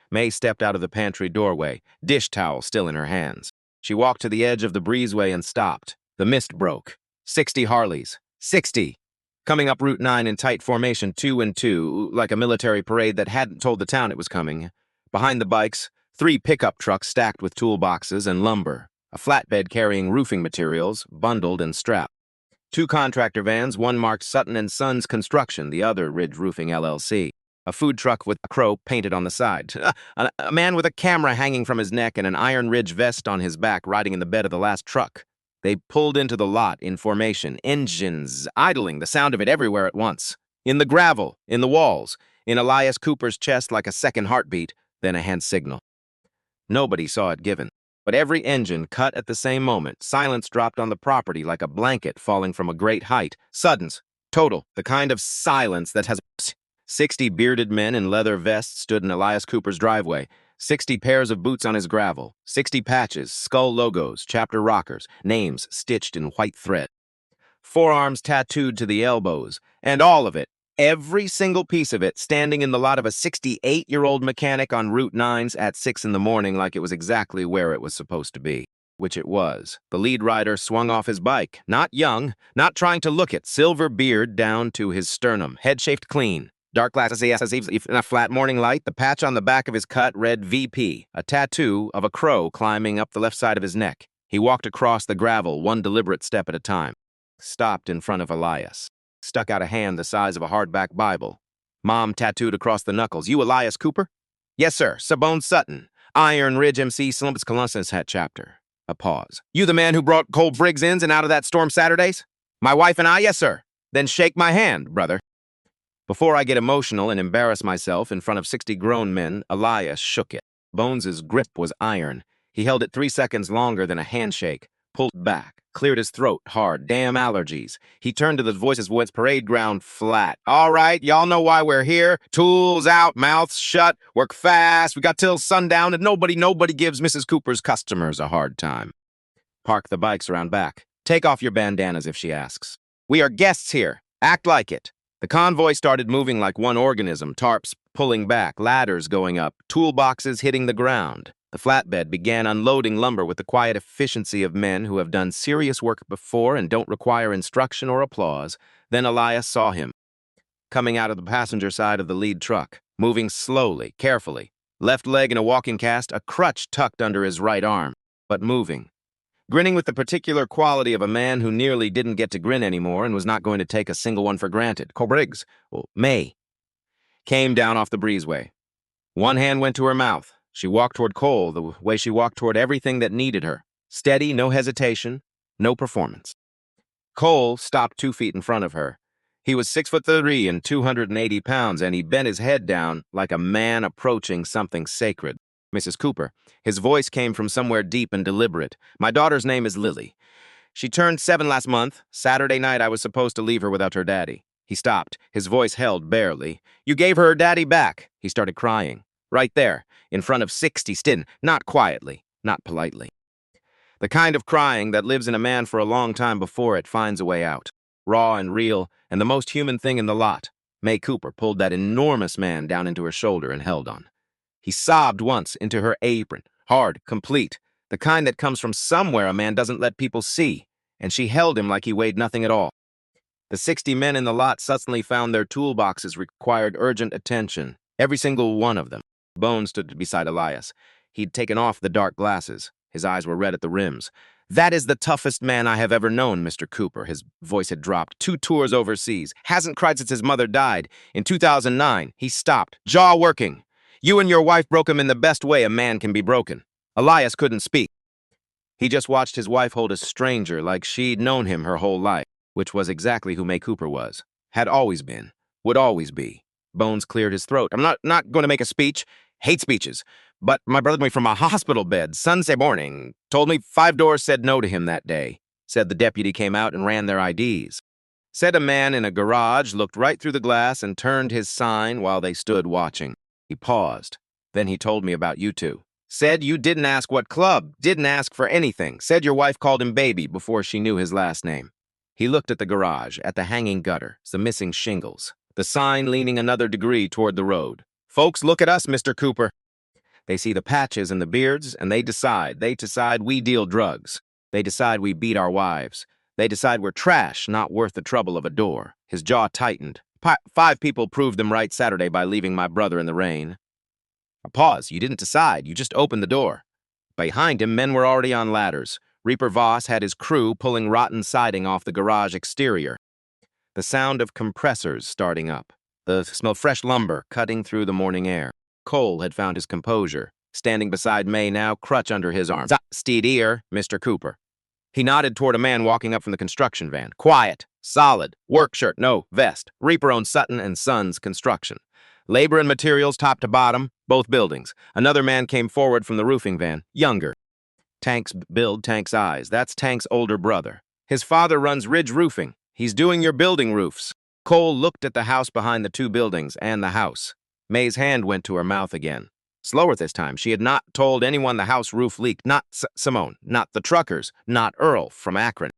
May stepped out of the pantry doorway, dish towel still in her hands. She walked to the edge of the breezeway and stopped. The mist broke. 60 Harleys. 60! Coming up Route 9 in tight formation, 2 and 2, like a military parade that hadn't told the town it was coming. Behind the bikes, 3 pickup trucks stacked with toolboxes and lumber. A flatbed carrying roofing materials, bundled and strapped. 2 contractor vans, one marked Sutton & Sons Construction, the other Ridge Roofing LLC. A food truck with a crow painted on the side. A man with a camera hanging from his neck and an Iron Ridge vest on his back riding in the bed of the last truck. They pulled into the lot in formation, engines idling, the sound of it everywhere at once. In the gravel, in the walls, in Elias Cooper's chest like a second heartbeat, then a hand signal. Nobody saw it given, but every engine cut at the same moment. Silence dropped on the property like a blanket falling from a great height. Suddens, total, the kind of silence that has... 60 bearded men in leather vests stood in Elias Cooper's driveway. 60 pairs of boots on his gravel, 60 patches, skull logos, chapter rockers, names stitched in white thread. Forearms tattooed to the elbows, and all of it, every single piece of it, standing in the lot of a 68-year-old mechanic on Route 9s at 6 in the morning like it was exactly where it was supposed to be. Which it was. The lead rider swung off his bike, not young, not trying to look it, silver beard down to his sternum, head shaved clean. Dark glasses, in a flat morning light, the patch on the back of his cut read VP, a tattoo of a crow climbing up the left side of his neck. He walked across the gravel, one deliberate step at a time. Stopped in front of Elias. Stuck out a hand the size of a hardback Bible. Mom tattooed across the knuckles. You Elias Cooper? Yes, sir. Sabone Sutton. Iron Ridge MC Slumpus Columbus hat chapter. A pause. You the man who brought Cole Briggs in and out of that storm Saturdays? My wife and I? Yes, sir. Then shake my hand, brother. Before I get emotional and embarrass myself in front of 60 grown men, Elias shook it. Bones's grip was iron. He held it 3 seconds longer than a handshake, pulled back, cleared his throat hard. Damn allergies. He turned to the voices once parade ground flat. All right, y'all know why we're here. Tools out, mouths shut, work fast. We got till sundown and nobody gives Mrs. Cooper's customers a hard time. Park the bikes around back. Take off your bandanas if she asks. We are guests here. Act like it. The convoy started moving like one organism, tarps pulling back, ladders going up, toolboxes hitting the ground. The flatbed began unloading lumber with the quiet efficiency of men who have done serious work before and don't require instruction or applause. Then Elias saw him, coming out of the passenger side of the lead truck, moving slowly, carefully, left leg in a walking cast, a crutch tucked under his right arm, but moving. Grinning with the particular quality of a man who nearly didn't get to grin anymore and was not going to take a single one for granted. Cole Briggs, May, came down off the breezeway. One hand went to her mouth. She walked toward Cole the way she walked toward everything that needed her. Steady, no hesitation, no performance. Cole stopped 2 feet in front of her. He was 6'3" and 280 pounds, and he bent his head down like a man approaching something sacred. Mrs. Cooper. His voice came from somewhere deep and deliberate. My daughter's name is Lily. She turned 7 last month. Saturday night I was supposed to leave her without her daddy. He stopped. His voice held barely. You gave her daddy back. He started crying. Right there, in front of 60 Stin. Not quietly, not politely. The kind of crying that lives in a man for a long time before it finds a way out. Raw and real, and the most human thing in the lot. May Cooper pulled that enormous man down into her shoulder and held on. He sobbed once into her apron, hard, complete, the kind that comes from somewhere a man doesn't let people see, and she held him like he weighed nothing at all. The 60 men in the lot suddenly found their toolboxes required urgent attention. Every single one of them. Bones stood beside Elias. He'd taken off the dark glasses. His eyes were red at the rims. "That is the toughest man I have ever known, Mr. Cooper." His voice had dropped. 2 tours overseas. Hasn't cried since his mother died. In 2009, he stopped, jaw working. "You and your wife broke him in the best way a man can be broken." Elias couldn't speak. He just watched his wife hold a stranger like she'd known him her whole life, which was exactly who May Cooper was. Had always been. Would always be. Bones cleared his throat. "I'm not going to make a speech. Hate speeches. But my brother took me from a hospital bed Sunday morning. Told me 5 doors said no to him that day. Said the deputy came out and ran their IDs. Said a man in a garage looked right through the glass and turned his sign while they stood watching." He paused. "Then he told me about you two. Said you didn't ask what club, didn't ask for anything. Said your wife called him baby before she knew his last name." He looked at the garage, at the hanging gutter, the missing shingles, the sign leaning another degree toward the road. "Folks, look at us, Mr. Cooper. They see the patches and the beards, and they decide we deal drugs. They decide we beat our wives. They decide we're trash, not worth the trouble of a door." His jaw tightened. 5 people proved them right Saturday by leaving my brother in the rain." A pause. "You didn't decide. You just opened the door." Behind him, men were already on ladders. Reaper Voss had his crew pulling rotten siding off the garage exterior. The sound of compressors starting up. The smell of fresh lumber cutting through the morning air. Cole had found his composure, standing beside May now, crutch under his arm. "Steed ear, Mr. Cooper." He nodded toward a man walking up from the construction van. "Quiet, solid, work shirt, no vest. Reaper owns Sutton and Sons Construction. Labor and materials top to bottom, both buildings." Another man came forward from the roofing van, younger. Tank's build, Tank's eyes. That's Tank's older brother. His father runs Ridge Roofing. He's doing your building roofs. Cole looked at the house behind the 2 buildings and the house. May's hand went to her mouth again. Slower this time. She had not told anyone the house roof leaked. Not Simone, not the truckers, not Earl from Akron.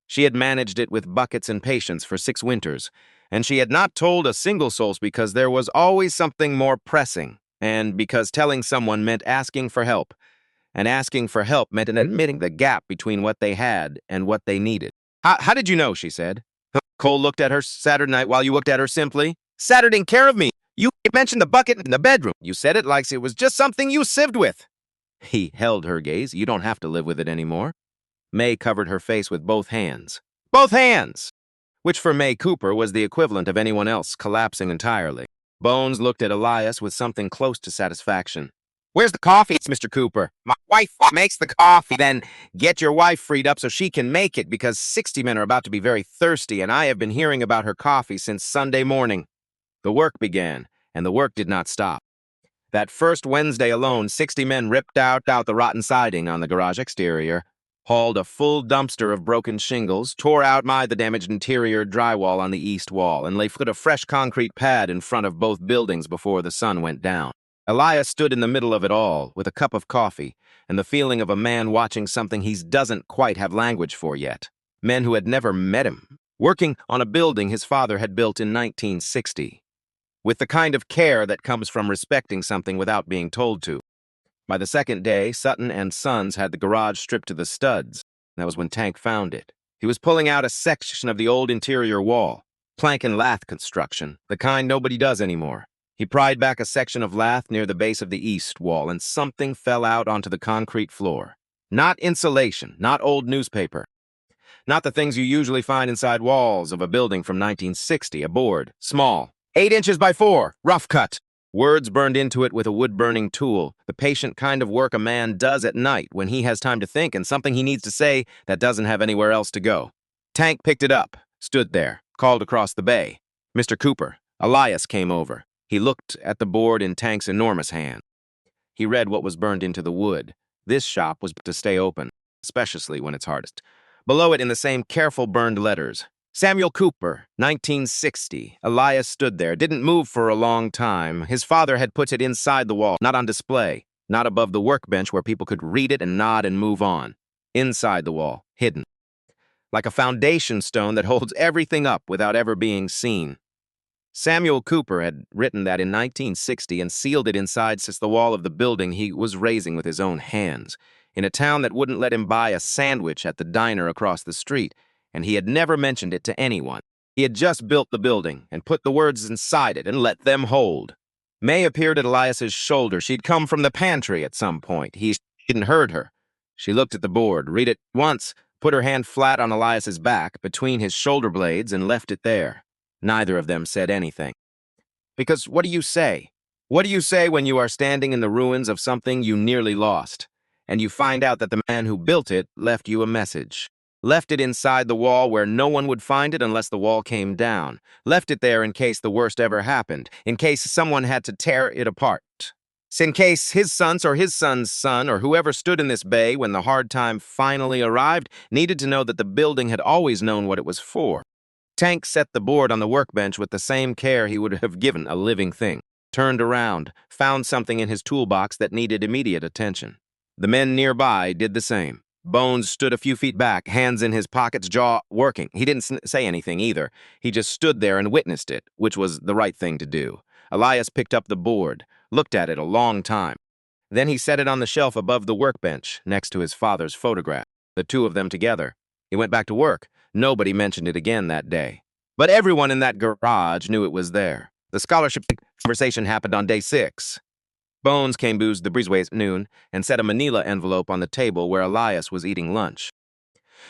She had managed it with buckets and patience for 6 winters. And she had not told a single soul because there was always something more pressing, and because telling someone meant asking for help, and asking for help meant admitting the gap between what they had and what they needed. How did you know?" she said. Cole looked at her. "Saturday night while you looked at her simply. Saturday in care of me. You mentioned the bucket in the bedroom. You said it like it was just something you sieved with." He held her gaze. "You don't have to live with it anymore." May covered her face with both hands. Both hands! Which for May Cooper was the equivalent of anyone else collapsing entirely. Bones looked at Elias with something close to satisfaction. "Where's the coffee, Mr. Cooper?" "My wife makes the coffee." "Then get your wife freed up so she can make it, because 60 men are about to be very thirsty, and I have been hearing about her coffee since Sunday morning." The work began, and the work did not stop. That first Wednesday alone, 60 men ripped out the rotten siding on the garage exterior, hauled a full dumpster of broken shingles, tore out the damaged interior drywall on the east wall, and put a fresh concrete pad in front of both buildings before the sun went down. Elias stood in the middle of it all, with a cup of coffee, and the feeling of a man watching something he doesn't quite have language for yet. Men who had never met him, working on a building his father had built in 1960. With the kind of care that comes from respecting something without being told to. By the second day, Sutton and Sons had the garage stripped to the studs. That was when Tank found it. He was pulling out a section of the old interior wall, plank and lath construction, the kind nobody does anymore. He pried back a section of lath near the base of the east wall, and something fell out onto the concrete floor. Not insulation, not old newspaper. Not the things you usually find inside walls of a building from 1960, a board, small, 8 inches by 4, rough cut. Words burned into it with a wood-burning tool, the patient kind of work a man does at night when he has time to think and something he needs to say that doesn't have anywhere else to go. Tank picked it up, stood there, called across the bay. "Mr. Cooper." Elias came over. He looked at the board in Tank's enormous hand. He read what was burned into the wood. This shop was to stay open, especially when it's hardest. Below it, in the same careful burned letters, "Samuel Cooper, 1960. Elias stood there, didn't move for a long time. His father had put it inside the wall, not on display, not above the workbench where people could read it and nod and move on. Inside the wall, hidden. Like a foundation stone that holds everything up without ever being seen. Samuel Cooper had written that in 1960 and sealed it inside the wall of the building he was raising with his own hands, in a town that wouldn't let him buy a sandwich at the diner across the street, and he had never mentioned it to anyone. He had just built the building and put the words inside it and let them hold. May appeared at Elias's shoulder. She'd come from the pantry at some point. He hadn't heard her. She looked at the board, read it once, put her hand flat on Elias's back, between his shoulder blades, and left it there. Neither of them said anything. Because what do you say? What do you say when you are standing in the ruins of something you nearly lost, and you find out that the man who built it left you a message? Left it inside the wall where no one would find it unless the wall came down. Left it there in case the worst ever happened, in case someone had to tear it apart. In case his sons or his son's son or whoever stood in this bay when the hard time finally arrived needed to know that the building had always known what it was for. Tank set the board on the workbench with the same care he would have given a living thing. Turned around, found something in his toolbox that needed immediate attention. The men nearby did the same. Bones stood a few feet back, hands in his pockets, jaw working. He didn't say anything either. He just stood there and witnessed it, which was the right thing to do. Elias picked up the board, looked at it a long time. Then he set it on the shelf above the workbench, next to his father's photograph, the two of them together. He went back to work. Nobody mentioned it again that day. But everyone in that garage knew it was there. The scholarship conversation happened on day 6. Bones came boozed the breezeway at noon and set a manila envelope on the table where Elias was eating lunch.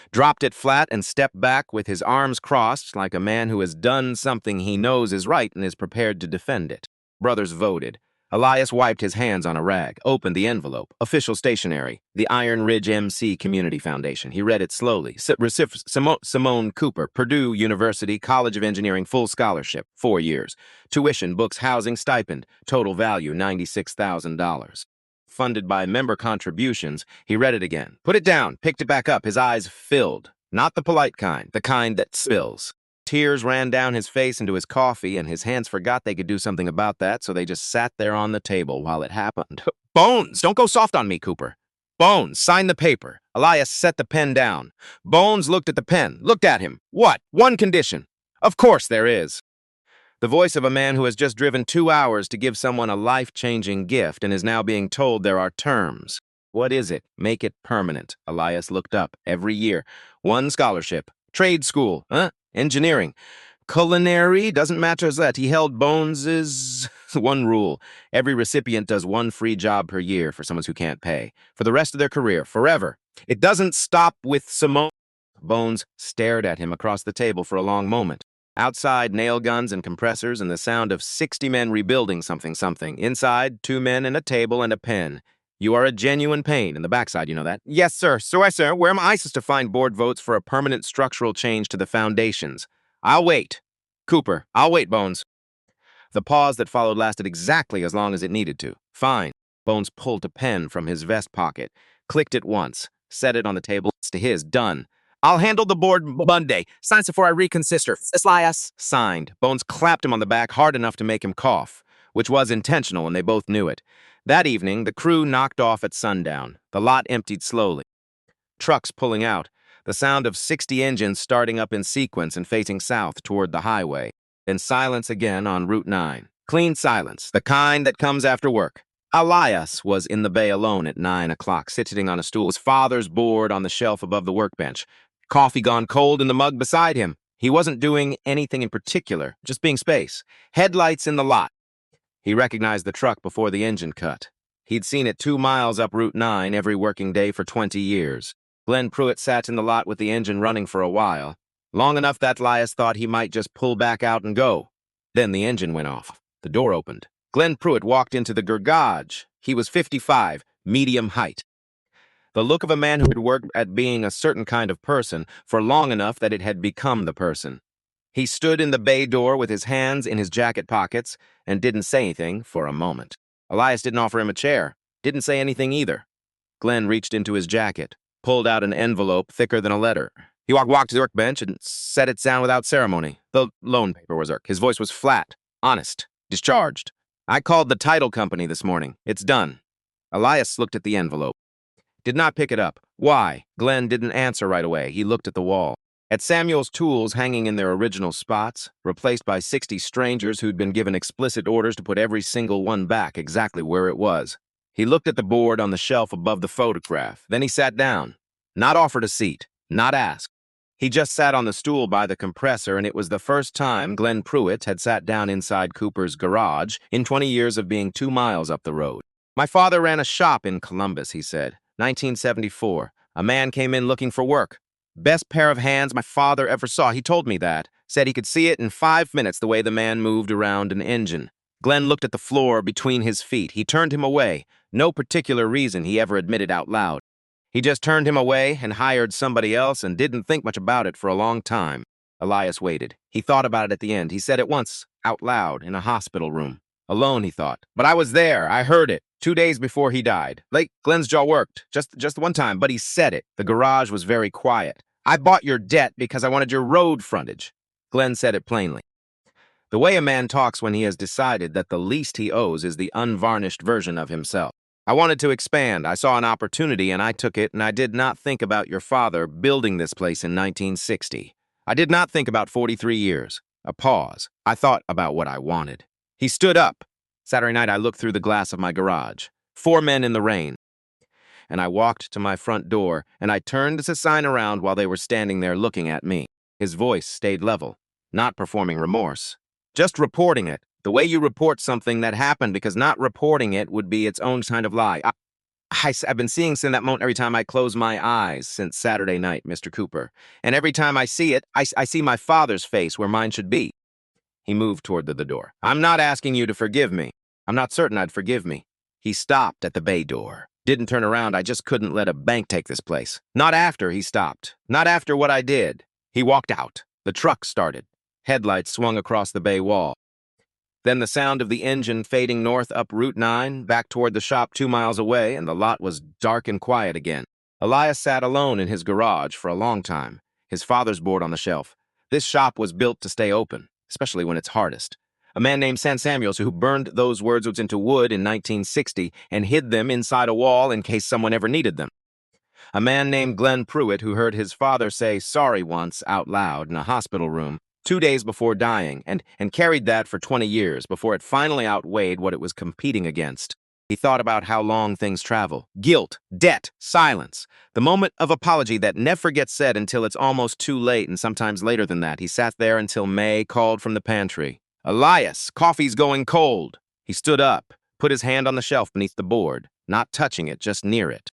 Dropped it flat and stepped back with his arms crossed like a man who has done something he knows is right and is prepared to defend it. Brothers voted. Elias wiped his hands on a rag, opened the envelope. Official stationery, the Iron Ridge MC Community Foundation. He read it slowly. Simone Cooper, Purdue University, College of Engineering, full scholarship, 4 years. Tuition, books, housing, stipend. Total value, $96,000. Funded by member contributions. He read it again. Put it down, picked it back up, his eyes filled. Not the polite kind, the kind that spills. Tears ran down his face into his coffee, and his hands forgot they could do something about that, so they just sat there on the table while it happened. Bones, don't go soft on me, Cooper. Bones, sign the paper. Elias set the pen down. Bones looked at the pen, looked at him. What? One condition. Of course there is. The voice of a man who has just driven 2 hours to give someone a life-changing gift and is now being told there are terms. What is it? Make it permanent. Elias looked up. Every year. 1 scholarship. Trade school. Engineering. Culinary. Doesn't matter as that. He held Bones's 1 rule. Every recipient does 1 free job per year for someone who can't pay. For the rest of their career. Forever. It doesn't stop with Simone. Bones stared at him across the table for a long moment. Outside, nail guns and compressors and the sound of 60 men rebuilding something. Inside, 2 men and a table and a pen. You are a genuine pain in the backside, you know that? Yes, sir. Sir. Where am I supposed to find board votes for a permanent structural change to the foundations? I'll wait. Cooper, I'll wait, Bones. The pause that followed lasted exactly as long as it needed to. Fine. Bones pulled a pen from his vest pocket, clicked it once, set it on the table to his. Done. I'll handle the board Monday. Signs before I reconsider. Elias. Signed. Bones clapped him on the back hard enough to make him cough, which was intentional, and they both knew it. That evening, the crew knocked off at sundown. The lot emptied slowly. Trucks pulling out. The sound of 60 engines starting up in sequence and facing south toward the highway. Then silence again on Route 9. Clean silence, the kind that comes after work. Elias was in the bay alone at 9 o'clock, sitting on a stool, his father's board on the shelf above the workbench. Coffee gone cold in the mug beside him. He wasn't doing anything in particular, just being space. Headlights in the lot. He recognized the truck before the engine cut. He'd seen it 2 miles up Route 9 every working day for 20 years. Glenn Pruitt sat in the lot with the engine running for a while. Long enough that Elias thought he might just pull back out and go. Then the engine went off. The door opened. Glenn Pruitt walked into the garage. He was 55, medium height. The look of a man who had worked at being a certain kind of person for long enough that it had become the person. He stood in the bay door with his hands in his jacket pockets and didn't say anything for a moment. Elias didn't offer him a chair, didn't say anything either. Glenn reached into his jacket, pulled out an envelope thicker than a letter. He walked to the workbench and set it down without ceremony. The loan paper was His voice was flat, honest, discharged. I called the title company this morning. It's done. Elias looked at the envelope. Did not pick it up. Why? Glenn didn't answer right away. He looked at the wall. At Samuel's tools hanging in their original spots, replaced by 60 strangers who'd been given explicit orders to put every single one back exactly where it was. He looked at the board on the shelf above the photograph. Then he sat down. Not offered a seat. Not asked. He just sat on the stool by the compressor, and it was the first time Glenn Pruitt had sat down inside Cooper's garage in 20 years of being 2 miles up the road. My father ran a shop in Columbus, he said. 1974. A man came in looking for work. Best pair of hands my father ever saw. He told me that. Said he could see it in 5 minutes the way the man moved around an engine. Glenn looked at the floor between his feet. He turned him away. No particular reason he ever admitted out loud. He just turned him away and hired somebody else and didn't think much about it for a long time. Elias waited. He thought about it at the end. He said it once, out loud, in a hospital room. Alone, he thought. But I was there. I heard it. 2 days before he died. Like, Glenn's jaw worked. Just one time, but he said it. The garage was very quiet. I bought your debt because I wanted your road frontage. Glenn said it plainly. The way a man talks when he has decided that the least he owes is the unvarnished version of himself. I wanted to expand. I saw an opportunity and I took it, and I did not think about your father building this place in 1960. I did not think about 43 years. A pause. I thought about what I wanted. He stood up. Saturday night, I looked through the glass of my garage. 4 men in the rain. And I walked to my front door, and I turned the sign around while they were standing there looking at me. His voice stayed level, not performing remorse. Just reporting it. The way you report something that happened, because not reporting it would be its own kind of lie. I've been seeing that moment every time I close my eyes since Saturday night, Mr. Cooper. And every time I see it, I see my father's face where mine should be. He moved toward the door. I'm not asking you to forgive me. I'm not certain I'd forgive me. He stopped at the bay door. Didn't turn around. I just couldn't let a bank take this place. Not after he stopped. Not after what I did. He walked out. The truck started. Headlights swung across the bay wall. Then the sound of the engine fading north up Route 9, back toward the shop 2 miles away, and the lot was dark and quiet again. Elias sat alone in his garage for a long time, his father's board on the shelf. This shop was built to stay open, especially when it's hardest. A man named San Samuels who burned those words into wood in 1960 and hid them inside a wall in case someone ever needed them. A man named Glenn Pruitt who heard his father say sorry once out loud in a hospital room 2 days before dying, and carried that for 20 years before it finally outweighed what it was competing against. He thought about how long things travel. Guilt, debt, silence. The moment of apology that never gets said until it's almost too late, and sometimes later than that. He sat there until May called from the pantry. Elias, coffee's going cold. He stood up, put his hand on the shelf beneath the board, not touching it, just near it.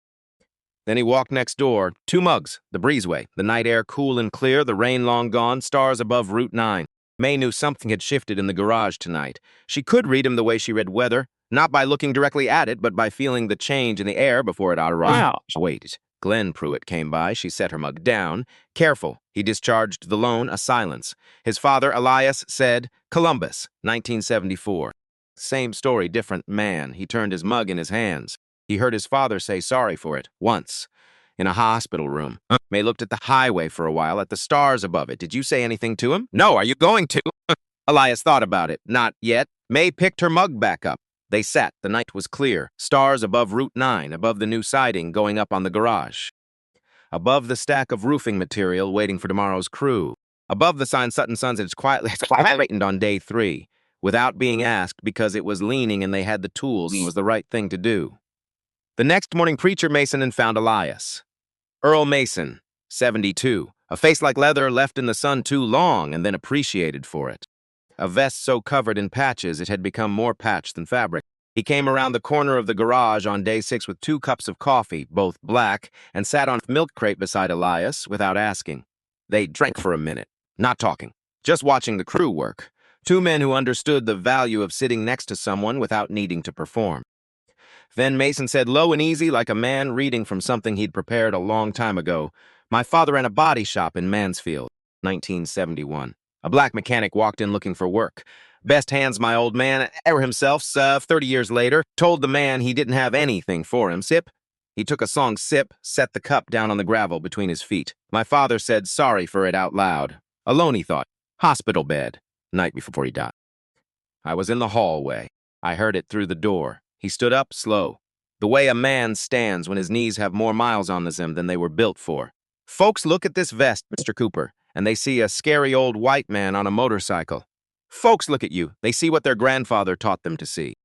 Then he walked next door. 2 mugs, the breezeway, the night air cool and clear, the rain long gone, stars above Route 9. May knew something had shifted in the garage tonight. She could read him the way she read weather, not by looking directly at it, but by feeling the change in the air before it arrived. Wow. Wait. Glenn Pruitt came by. She set her mug down. Careful. He discharged the loan, a silence. His father, Elias, said, Columbus, 1974. Same story, different man. He turned his mug in his hands. He heard his father say sorry for it, once, in a hospital room. May looked at the highway for a while, at the stars above it. Did you say anything to him? No, are you going to? Elias thought about it. Not yet. May picked her mug back up. They sat. The night was clear. Stars above Route 9, above the new siding going up on the garage. Above the stack of roofing material waiting for tomorrow's crew. Above the sign Sutton Sons, it's quietly waiting on day 3, without being asked because it was leaning and they had the tools and it was the right thing to do. The next morning, Preacher Mason and found Elias. Earl Mason, 72, a face like leather left in the sun too long and then appreciated for it. A vest so covered in patches it had become more patched than fabric. He came around the corner of the garage on day 6 with 2 cups of coffee, both black, and sat on a milk crate beside Elias without asking. They drank for a minute, not talking, just watching the crew work. 2 men who understood the value of sitting next to someone without needing to perform. Then Mason said low and easy, like a man reading from something he'd prepared a long time ago, My father ran a body shop in Mansfield, 1971. A black mechanic walked in looking for work. Best hands, my old man, ever himself, 30 years later, told the man he didn't have anything for him. Sip. He took a long sip, set the cup down on the gravel between his feet. My father said sorry for it out loud. Alone, he thought. Hospital bed. Night before he died. I was in the hallway. I heard it through the door. He stood up, slow. The way a man stands when his knees have more miles on them than they were built for. Folks look at this vest, Mr. Cooper, and they see a scary old white man on a motorcycle. Folks look at you. They see what their grandfather taught them to see.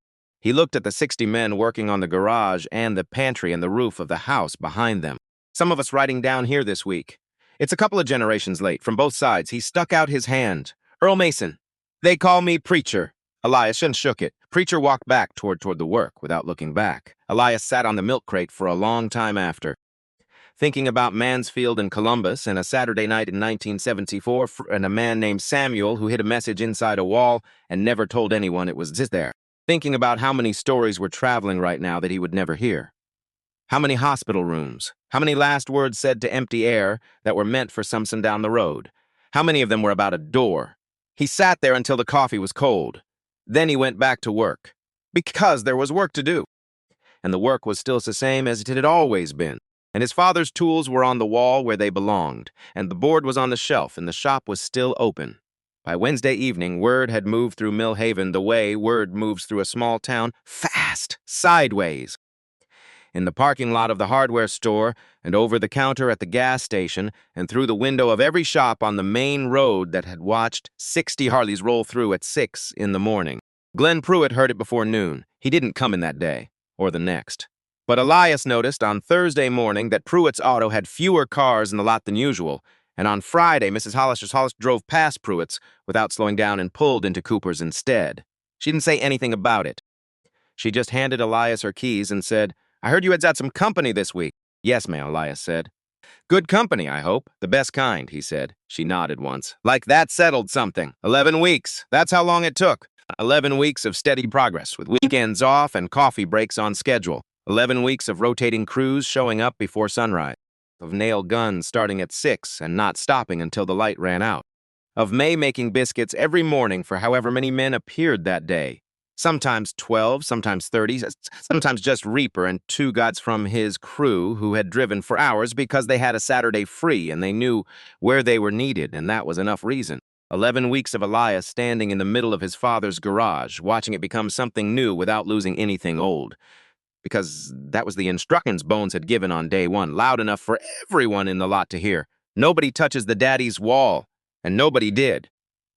He looked at the 60 men working on the garage and the pantry and the roof of the house behind them. Some of us riding down here this week. It's a couple of generations late. From both sides, he stuck out his hand. Earl Mason. They call me Preacher. Elias shook it. Preacher walked back toward the work without looking back. Elias sat on the milk crate for a long time after, thinking about Mansfield and Columbus and a Saturday night in 1974 and a man named Samuel who hid a message inside a wall and never told anyone it was there. Thinking about how many stories were traveling right now that he would never hear. How many hospital rooms? How many last words said to empty air that were meant for something down the road? How many of them were about a door? He sat there until the coffee was cold. Then he went back to work. Because there was work to do. And the work was still the same as it had always been. And his father's tools were on the wall where they belonged, and the board was on the shelf, and the shop was still open. By Wednesday evening, word had moved through Mill Haven the way word moves through a small town, fast, sideways. In the parking lot of the hardware store, and over the counter at the gas station, and through the window of every shop on the main road that had watched 60 Harleys roll through at 6 in the morning. Glenn Pruitt heard it before noon. He didn't come in that day, or the next. But Elias noticed on Thursday morning that Pruitt's auto had fewer cars in the lot than usual, and on Friday, Mrs. Hollis drove past Pruitt's without slowing down and pulled into Cooper's instead. She didn't say anything about it. She just handed Elias her keys and said, "I heard you had some company this week." "Yes, ma'am," Elias said. "Good company, I hope." "The best kind," he said. She nodded once. "Like that settled something. 11 weeks. That's how long it took. 11 weeks of steady progress, with weekends off and coffee breaks on schedule. 11 weeks of rotating crews showing up before sunrise. Of nail guns starting at 6 and not stopping until the light ran out. Of May making biscuits every morning for however many men appeared that day. Sometimes 12, sometimes 30, sometimes just Reaper and 2 guys from his crew who had driven for hours because they had a Saturday free and they knew where they were needed, and that was enough reason. 11 weeks of Elias standing in the middle of his father's garage, watching it become something new without losing anything old. Because that was the instructions Bones had given on day one, loud enough for everyone in the lot to hear. Nobody touches the daddy's wall, and nobody did.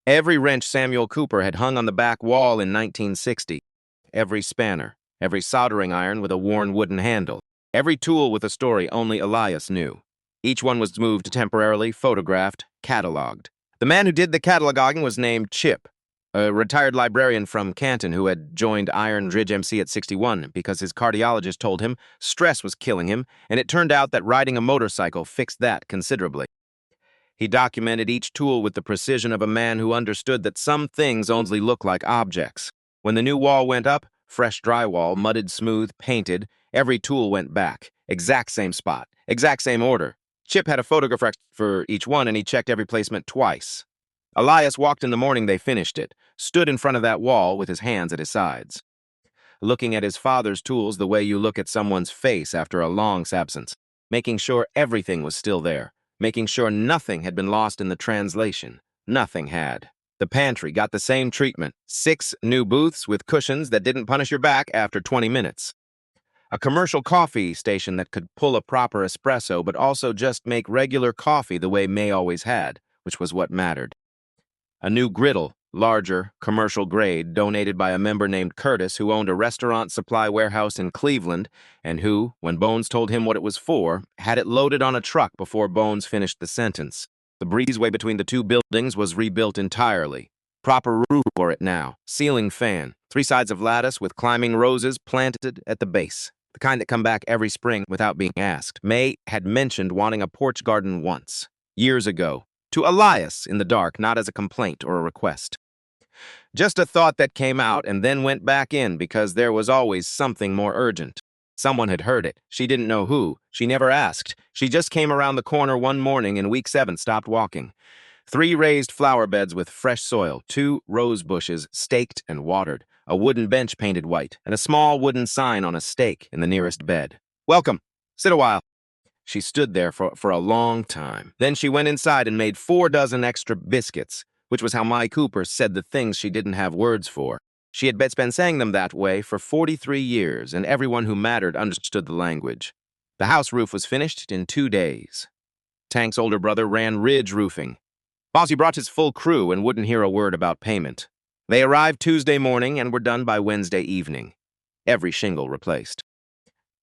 Every wrench Samuel Cooper had hung on the back wall in 1960. Every spanner, every soldering iron with a worn wooden handle, every tool with a story only Elias knew. Each one was moved temporarily, photographed, cataloged. The man who did the cataloging was named Chip, a retired librarian from Canton who had joined Iron Ridge MC at 61 because his cardiologist told him stress was killing him, and it turned out that riding a motorcycle fixed that considerably. He documented each tool with the precision of a man who understood that some things only look like objects. When the new wall went up, fresh drywall, mudded smooth, painted, every tool went back. Exact same spot, exact same order. Chip had a photograph for each one, and he checked every placement twice. Elias walked in the morning they finished it, stood in front of that wall with his hands at his sides, looking at his father's tools the way you look at someone's face after a long absence, making sure everything was still there, making sure nothing had been lost in the translation. Nothing had. The pantry got the same treatment, 6 new booths with cushions that didn't punish your back after 20 minutes. A commercial coffee station that could pull a proper espresso but also just make regular coffee the way May always had, which was what mattered. A new griddle, larger, commercial grade, donated by a member named Curtis who owned a restaurant supply warehouse in Cleveland and who, when Bones told him what it was for, had it loaded on a truck before Bones finished the sentence. The breezeway between the 2 buildings was rebuilt entirely. Proper roof for it now, ceiling fan, 3 sides of lattice with climbing roses planted at the base, the kind that come back every spring without being asked. May had mentioned wanting a porch garden once, years ago, to Elias in the dark, not as a complaint or a request. Just a thought that came out and then went back in because there was always something more urgent. Someone had heard it. She didn't know who. She never asked. She just came around the corner one morning in week 7, stopped walking. 3 raised flower beds with fresh soil, 2 rose bushes staked and watered, a wooden bench painted white, and a small wooden sign on a stake in the nearest bed. "Welcome. Sit a while." She stood there for a long time. Then she went inside and made 4 dozen extra biscuits, which was how Mai Cooper said the things she didn't have words for. She had been saying them that way for 43 years, and everyone who mattered understood the language. The house roof was finished in 2 days. Tank's older brother ran Ridge Roofing. Bossy brought his full crew and wouldn't hear a word about payment. They arrived Tuesday morning and were done by Wednesday evening. Every shingle replaced.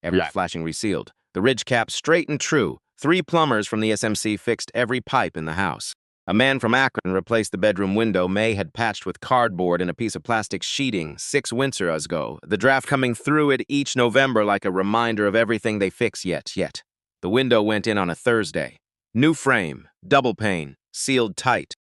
Every flashing resealed. The ridge cap straight and true, 3 plumbers from the SMC fixed every pipe in the house. A man from Akron replaced the bedroom window May had patched with cardboard and a piece of plastic sheeting 6 winters ago, the draft coming through it each November like a reminder of everything they fix yet. The window went in on a Thursday. New frame, double pane, sealed tight.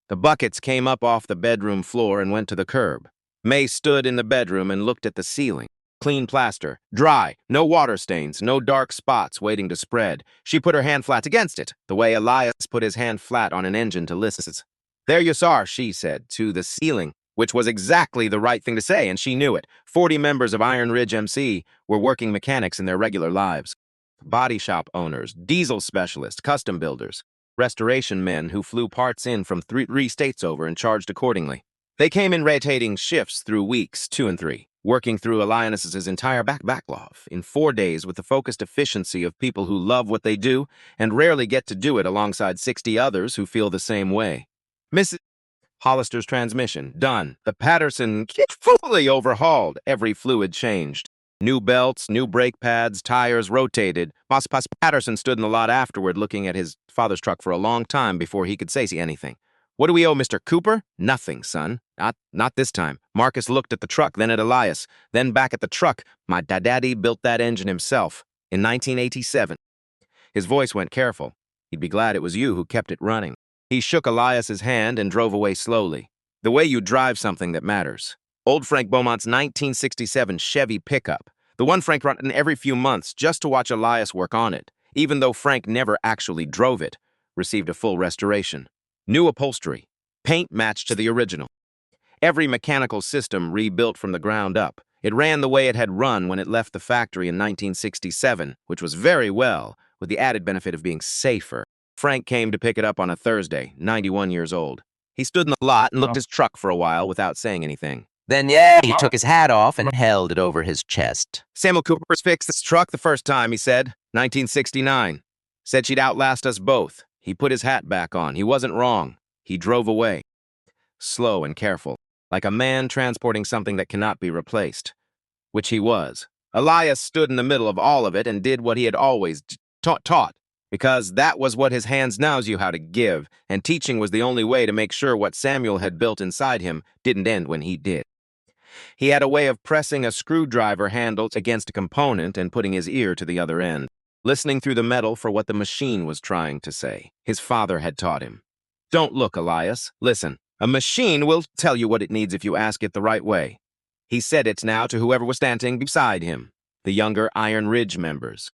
The buckets came up off the bedroom floor and went to the curb. May stood in the bedroom and looked at the ceiling. Clean plaster, dry, no water stains, no dark spots waiting to spread. She put her hand flat against it, the way Elias put his hand flat on an engine to listen. "There you are," she said, to the ceiling, which was exactly the right thing to say, and she knew it. 40 members of Iron Ridge MC were working mechanics in their regular lives. Body shop owners, diesel specialists, custom builders, restoration men who flew parts in from 3 states over and charged accordingly. They came in rotating shifts through weeks 2 and 3. Working through Elias's entire backlog in 4 days with the focused efficiency of people who love what they do and rarely get to do it alongside 60 others who feel the same way. Mrs. Hollister's transmission, done. The Patterson kit fully overhauled. Every fluid changed. New belts, new brake pads, tires rotated. Boss Patterson stood in the lot afterward looking at his father's truck for a long time before he could say anything. "What do we owe Mr. Cooper?" "Nothing, son. Not this time." Marcus looked at the truck, then at Elias, then back at the truck. "My daddy built that engine himself in 1987. His voice went careful. "He'd be glad it was you who kept it running." He shook Elias's hand and drove away slowly. "The way you drive something that matters." Old Frank Beaumont's 1967 Chevy pickup. The one Frank brought in every few months just to watch Elias work on it, even though Frank never actually drove it, received a full restoration. New upholstery. Paint matched to the original. Every mechanical system rebuilt from the ground up. It ran the way it had run when it left the factory in 1967, which was very well, with the added benefit of being safer. Frank came to pick it up on a Thursday, 91 years old. He stood in the lot and looked at his truck for a while without saying anything. Then, he took his hat off and held it over his chest. "Samuel Cooper's fixed this truck the first time," he said. 1969. Said she'd outlast us both. He put his hat back on. He wasn't wrong. He drove away. Slow and careful, like a man transporting something that cannot be replaced. Which he was. Elias stood in the middle of all of it and did what he had always taught, because that was what his hands knows you how to give, and teaching was the only way to make sure what Samuel had built inside him didn't end when he did. He had a way of pressing a screwdriver handle against a component and putting his ear to the other end, listening through the metal for what the machine was trying to say. His father had taught him. "Don't look, Elias. Listen. A machine will tell you what it needs if you ask it the right way." He said it now to whoever was standing beside him, the younger Iron Ridge members.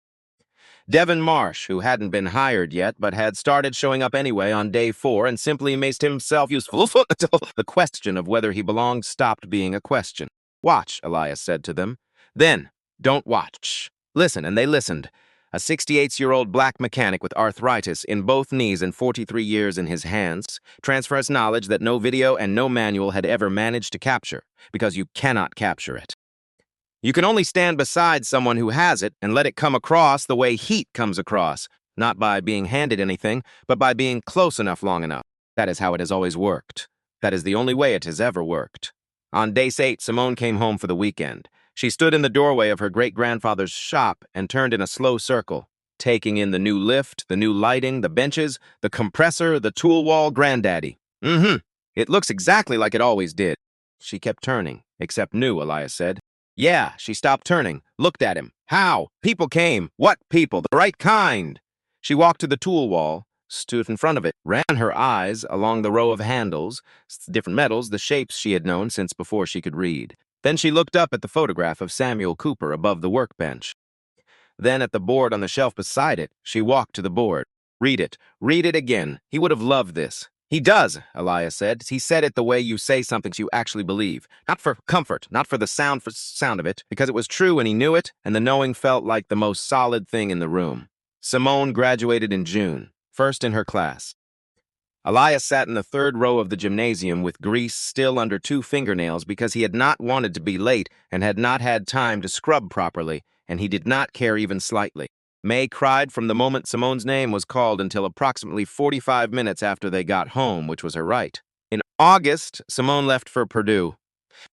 Devin Marsh, who hadn't been hired yet but had started showing up anyway on day 4 and simply made himself useful until the question of whether he belonged stopped being a question. "Watch," Elias said to them. "Then, don't watch. Listen," and they listened. A 68-year-old black mechanic with arthritis in both knees and 43 years in his hands transfers knowledge that no video and no manual had ever managed to capture, because you cannot capture it. You can only stand beside someone who has it and let it come across the way heat comes across, not by being handed anything, but by being close enough long enough. That is how it has always worked. That is the only way it has ever worked. On day 8, Simone came home for the weekend. She stood in the doorway of her great-grandfather's shop and turned in a slow circle, taking in the new lift, the new lighting, the benches, the compressor, the tool wall, granddaddy. It looks exactly like it always did." She kept turning, except new, Elias said. "Yeah," she stopped turning, looked at him. "How? People came. What people? The right kind." She walked to the tool wall, stood in front of it, ran her eyes along the row of handles, different metals, the shapes she had known since before she could read. Then she looked up at the photograph of Samuel Cooper above the workbench. Then at the board on the shelf beside it, she walked to the board. "Read it. Read it again. He would have loved this." "He does," Elias said. "He said it the way you say something you actually believe. Not for comfort, not for the sound of it, because it was true and he knew it, and the knowing felt like the most solid thing in the room." Simone graduated in June, first in her class. Elias sat in the 3rd row of the gymnasium with grease still under 2 fingernails because he had not wanted to be late and had not had time to scrub properly, and he did not care even slightly. May cried from the moment Simone's name was called until approximately 45 minutes after they got home, which was her right. In August, Simone left for Purdue.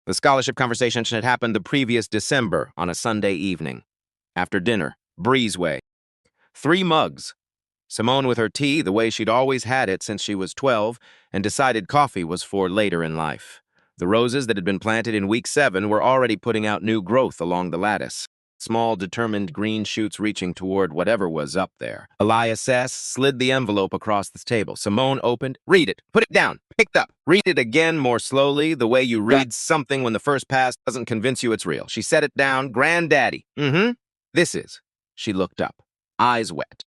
The scholarship conversation had happened the previous December on a Sunday evening. After dinner, breezeway. 3 mugs. Simone with her tea the way she'd always had it since she was 12 and decided coffee was for later in life. The roses that had been planted in week 7 were already putting out new growth along the lattice. Small, determined green shoots reaching toward whatever was up there. Elias S. slid the envelope across the table. Simone opened. Read it. Put it down. Picked up. Read it again more slowly, the way you read something when the first pass doesn't convince you it's real. She set it down. Granddaddy. This is. She looked up. Eyes wet.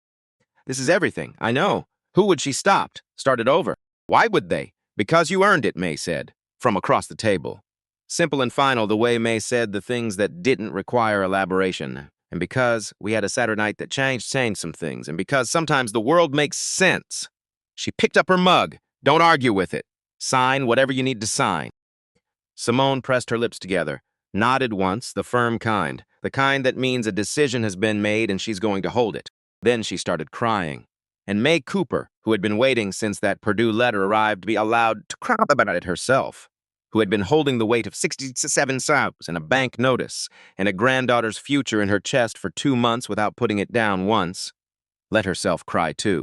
This is everything. I know. Who would she stopped? Started over. Why would they? Because you earned it, May said, from across the table. Simple and final, the way May said the things that didn't require elaboration. And because we had a Saturday night that changed some things. And because sometimes the world makes sense. She picked up her mug. Don't argue with it. Sign whatever you need to sign. Simone pressed her lips together. Nodded once, the firm kind. The kind that means a decision has been made and she's going to hold it. Then she started crying. And May Cooper, who had been waiting since that Purdue letter arrived to be allowed to cry about it herself, who had been holding the weight of 67 sobs and a bank notice and a granddaughter's future in her chest for 2 months without putting it down once, let herself cry too.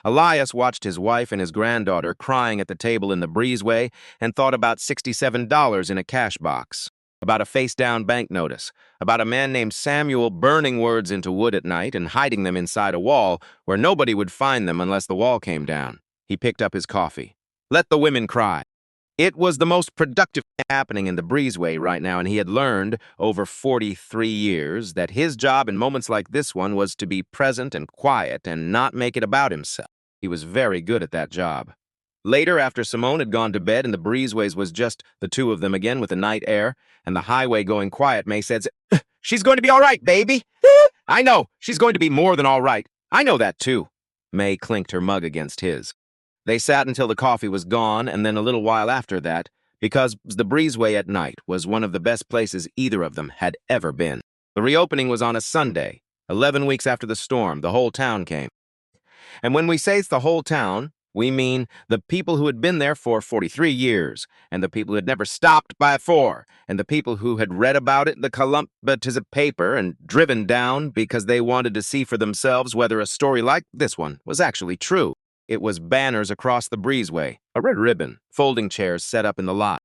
Elias watched his wife and his granddaughter crying at the table in the breezeway and thought about $67 in a cash box, about a face-down bank notice, about a man named Samuel burning words into wood at night and hiding them inside a wall where nobody would find them unless the wall came down. He picked up his coffee. Let the women cry. It was the most productive thing happening in the breezeway right now, and he had learned over 43 years that his job in moments like this one was to be present and quiet and not make it about himself. He was very good at that job. Later, after Simone had gone to bed and the breezeways was just the two of them again with the night air and the highway going quiet, May said, "She's going to be all right, baby." "I know. She's going to be more than all right. I know that, too." May clinked her mug against his. They sat until the coffee was gone, and then a little while after that, because the breezeway at night was one of the best places either of them had ever been. The reopening was on a Sunday. 11 weeks after the storm, the whole town came. And when we say it's the whole town, we mean the people who had been there for 43 years, and the people who had never stopped by 4, and the people who had read about it in the Columbus paper and driven down because they wanted to see for themselves whether a story like this one was actually true. It was banners across the breezeway, a red ribbon, folding chairs set up in the lot.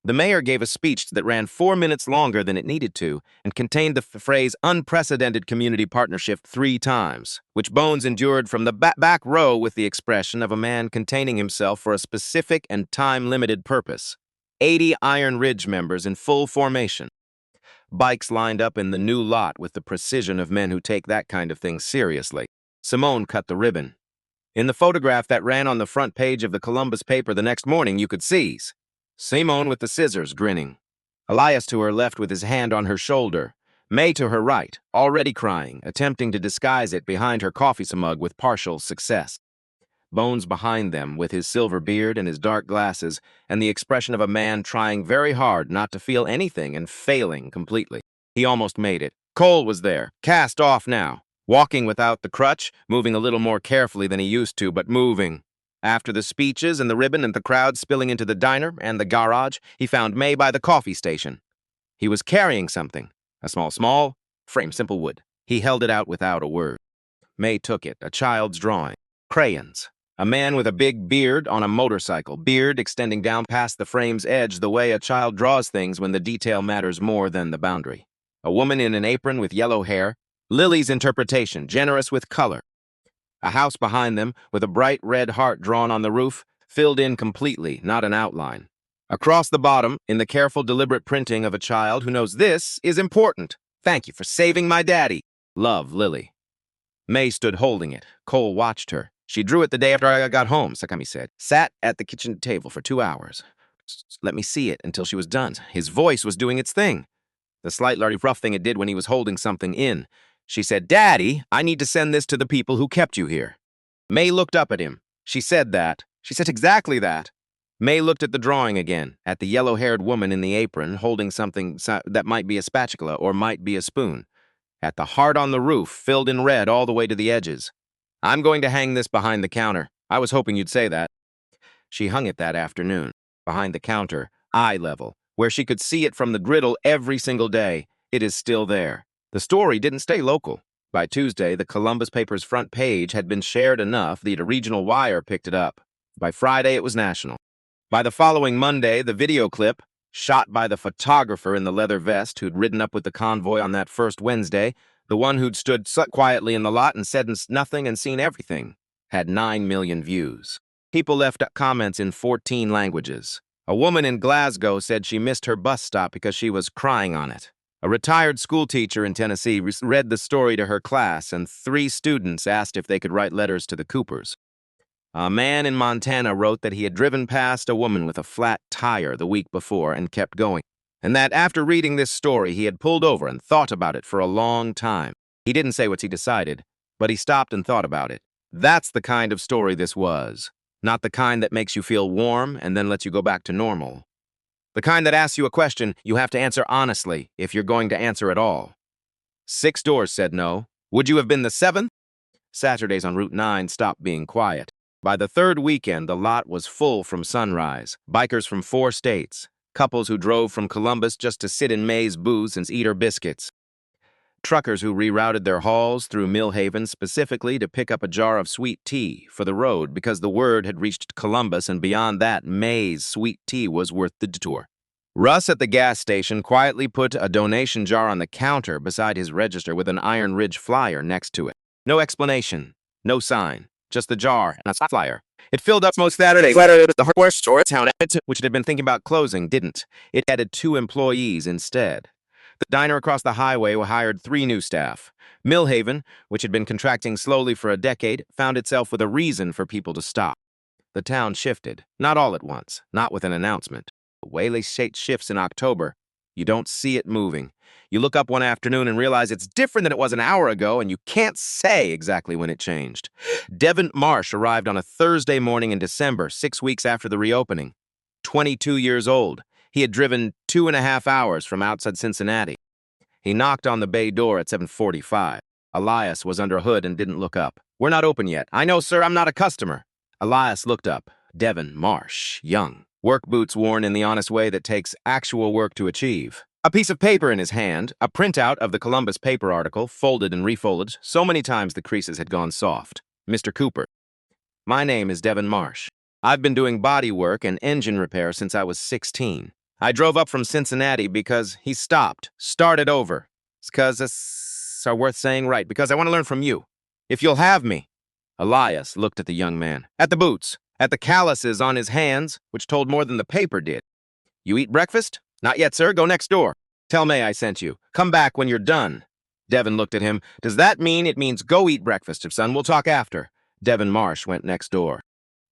The mayor gave a speech that ran 4 minutes longer than it needed to and contained the phrase unprecedented community partnership 3 times, which Bones endured from the back row with the expression of a man containing himself for a specific and time-limited purpose. 80 Iron Ridge members in full formation. Bikes lined up in the new lot with the precision of men who take that kind of thing seriously. Simone cut the ribbon. In the photograph that ran on the front page of the Columbus paper the next morning, you could see Simone with the scissors, grinning. Elias to her left with his hand on her shoulder. May to her right, already crying, attempting to disguise it behind her coffee mug with partial success. Bones behind them with his silver beard and his dark glasses and the expression of a man trying very hard not to feel anything and failing completely. He almost made it. Cole was there, cast off now. Walking without the crutch, moving a little more carefully than he used to, but moving. After the speeches and the ribbon and the crowd spilling into the diner and the garage, he found May by the coffee station. He was carrying something, a small, frame simple wood. He held it out without a word. May took it, a child's drawing. Crayons. A man with a big beard on a motorcycle, beard extending down past the frame's edge the way a child draws things when the detail matters more than the boundary. A woman in an apron with yellow hair. Lily's interpretation, generous with color. A house behind them, with a bright red heart drawn on the roof, filled in completely, not an outline. Across the bottom, in the careful, deliberate printing of a child who knows this is important. Thank you for saving my daddy. Love, Lily. May stood holding it. Cole watched her. She drew it the day after I got home, Sakami said. Sat at the kitchen table for 2 hours. Let me see it until she was done. His voice was doing its thing. The slightly rough thing it did when he was holding something in. She said, "Daddy, I need to send this to the people who kept you here." May looked up at him. She said that. She said exactly that. May looked at the drawing again, at the yellow-haired woman in the apron holding something that might be a spatula or might be a spoon. At the heart on the roof, filled in red all the way to the edges. "I'm going to hang this behind the counter. I was hoping you'd say that." She hung it that afternoon, behind the counter, eye level, where she could see it from the griddle every single day. It is still there. The story didn't stay local, By Tuesday, the Columbus paper's front page had been shared enough that a regional wire picked it up. By Friday, it was national. By the following Monday, the video clip, shot by the photographer in the leather vest who'd ridden up with the convoy on that first Wednesday, the one who'd stood quietly in the lot and said nothing and seen everything, had 9 million views. People left comments in 14 languages. A woman in Glasgow said she missed her bus stop because she was crying on it. A retired schoolteacher in Tennessee read the story to her class, and 3 students asked if they could write letters to the Coopers. A man in Montana wrote that he had driven past a woman with a flat tire the week before and kept going, and that after reading this story, he had pulled over and thought about it for a long time. He didn't say what he decided, but he stopped and thought about it. That's the kind of story this was, not the kind that makes you feel warm and then lets you go back to normal. The kind that asks you a question you have to answer honestly if you're going to answer at all. 6 doors said no. Would you have been the 7th? Saturdays on Route 9 stopped being quiet. By the 3rd weekend, the lot was full from sunrise. Bikers from 4 states. Couples who drove from Columbus just to sit in May's booths and eat her biscuits. Truckers who rerouted their hauls through Millhaven specifically to pick up a jar of sweet tea for the road because the word had reached Columbus, and beyond that, May's sweet tea was worth the detour. Russ at the gas station quietly put a donation jar on the counter beside his register with an Iron Ridge flyer next to it. No explanation, no sign, just the jar and a flyer. It filled up most Saturday. The hardware store town, which it had been thinking about closing, didn't. It added 2 employees instead. The diner across the highway hired 3 new staff. Millhaven, which had been contracting slowly for a decade, found itself with a reason for people to stop. The town shifted, not all at once, not with an announcement. The way they shifts in October, you don't see it moving. You look up one afternoon and realize it's different than it was an hour ago, and you can't say exactly when it changed. Devin Marsh arrived on a Thursday morning in December, 6 weeks after the reopening. 22 years old. He had driven 2.5 hours from outside Cincinnati. He knocked on the bay door at 7:45. Elias was under a hood and didn't look up. "We're not open yet." "I know, sir, I'm not a customer." Elias looked up. Devin Marsh, young. Work boots worn in the honest way that takes actual work to achieve. A piece of paper in his hand, a printout of the Columbus paper article, folded and refolded so many times the creases had gone soft. "Mr. Cooper, my name is Devin Marsh. I've been doing body work and engine repair since I was 16. I drove up from Cincinnati because he stopped, started over. It's because it's worth saying right, because I want to learn from you. If you'll have me." Elias looked at the young man, at the boots, at the calluses on his hands, which told more than the paper did. "You eat breakfast?" "Not yet, sir. Go next door. Tell May I sent you. Come back when you're done." Devin looked at him. "Does that mean it means go eat breakfast, son? We'll talk after." Devin Marsh went next door.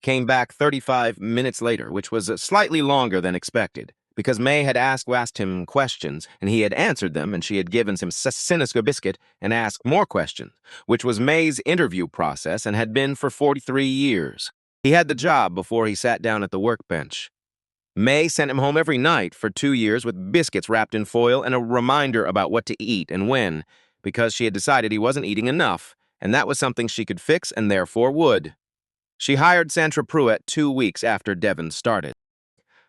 Came back 35 minutes later, which was slightly longer than expected, because May had asked him questions, and he had answered them, and she had given him Siniska biscuit and asked more questions, which was May's interview process and had been for 43 years. He had the job before he sat down at the workbench. May sent him home every night for 2 years with biscuits wrapped in foil and a reminder about what to eat and when, because she had decided he wasn't eating enough, and that was something she could fix and therefore would. She hired Sandra Pruitt 2 weeks after Devin started.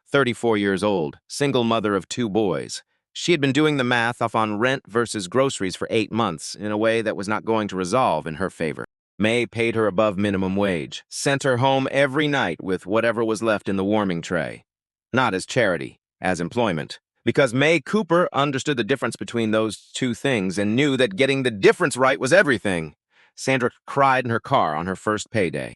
34 years old, single mother of 2 boys. She had been doing the math off on rent versus groceries for 8 months in a way that was not going to resolve in her favor. May paid her above minimum wage, sent her home every night with whatever was left in the warming tray. Not as charity, as employment. Because May Cooper understood the difference between those 2 things and knew that getting the difference right was everything. Sandra cried in her car on her first payday.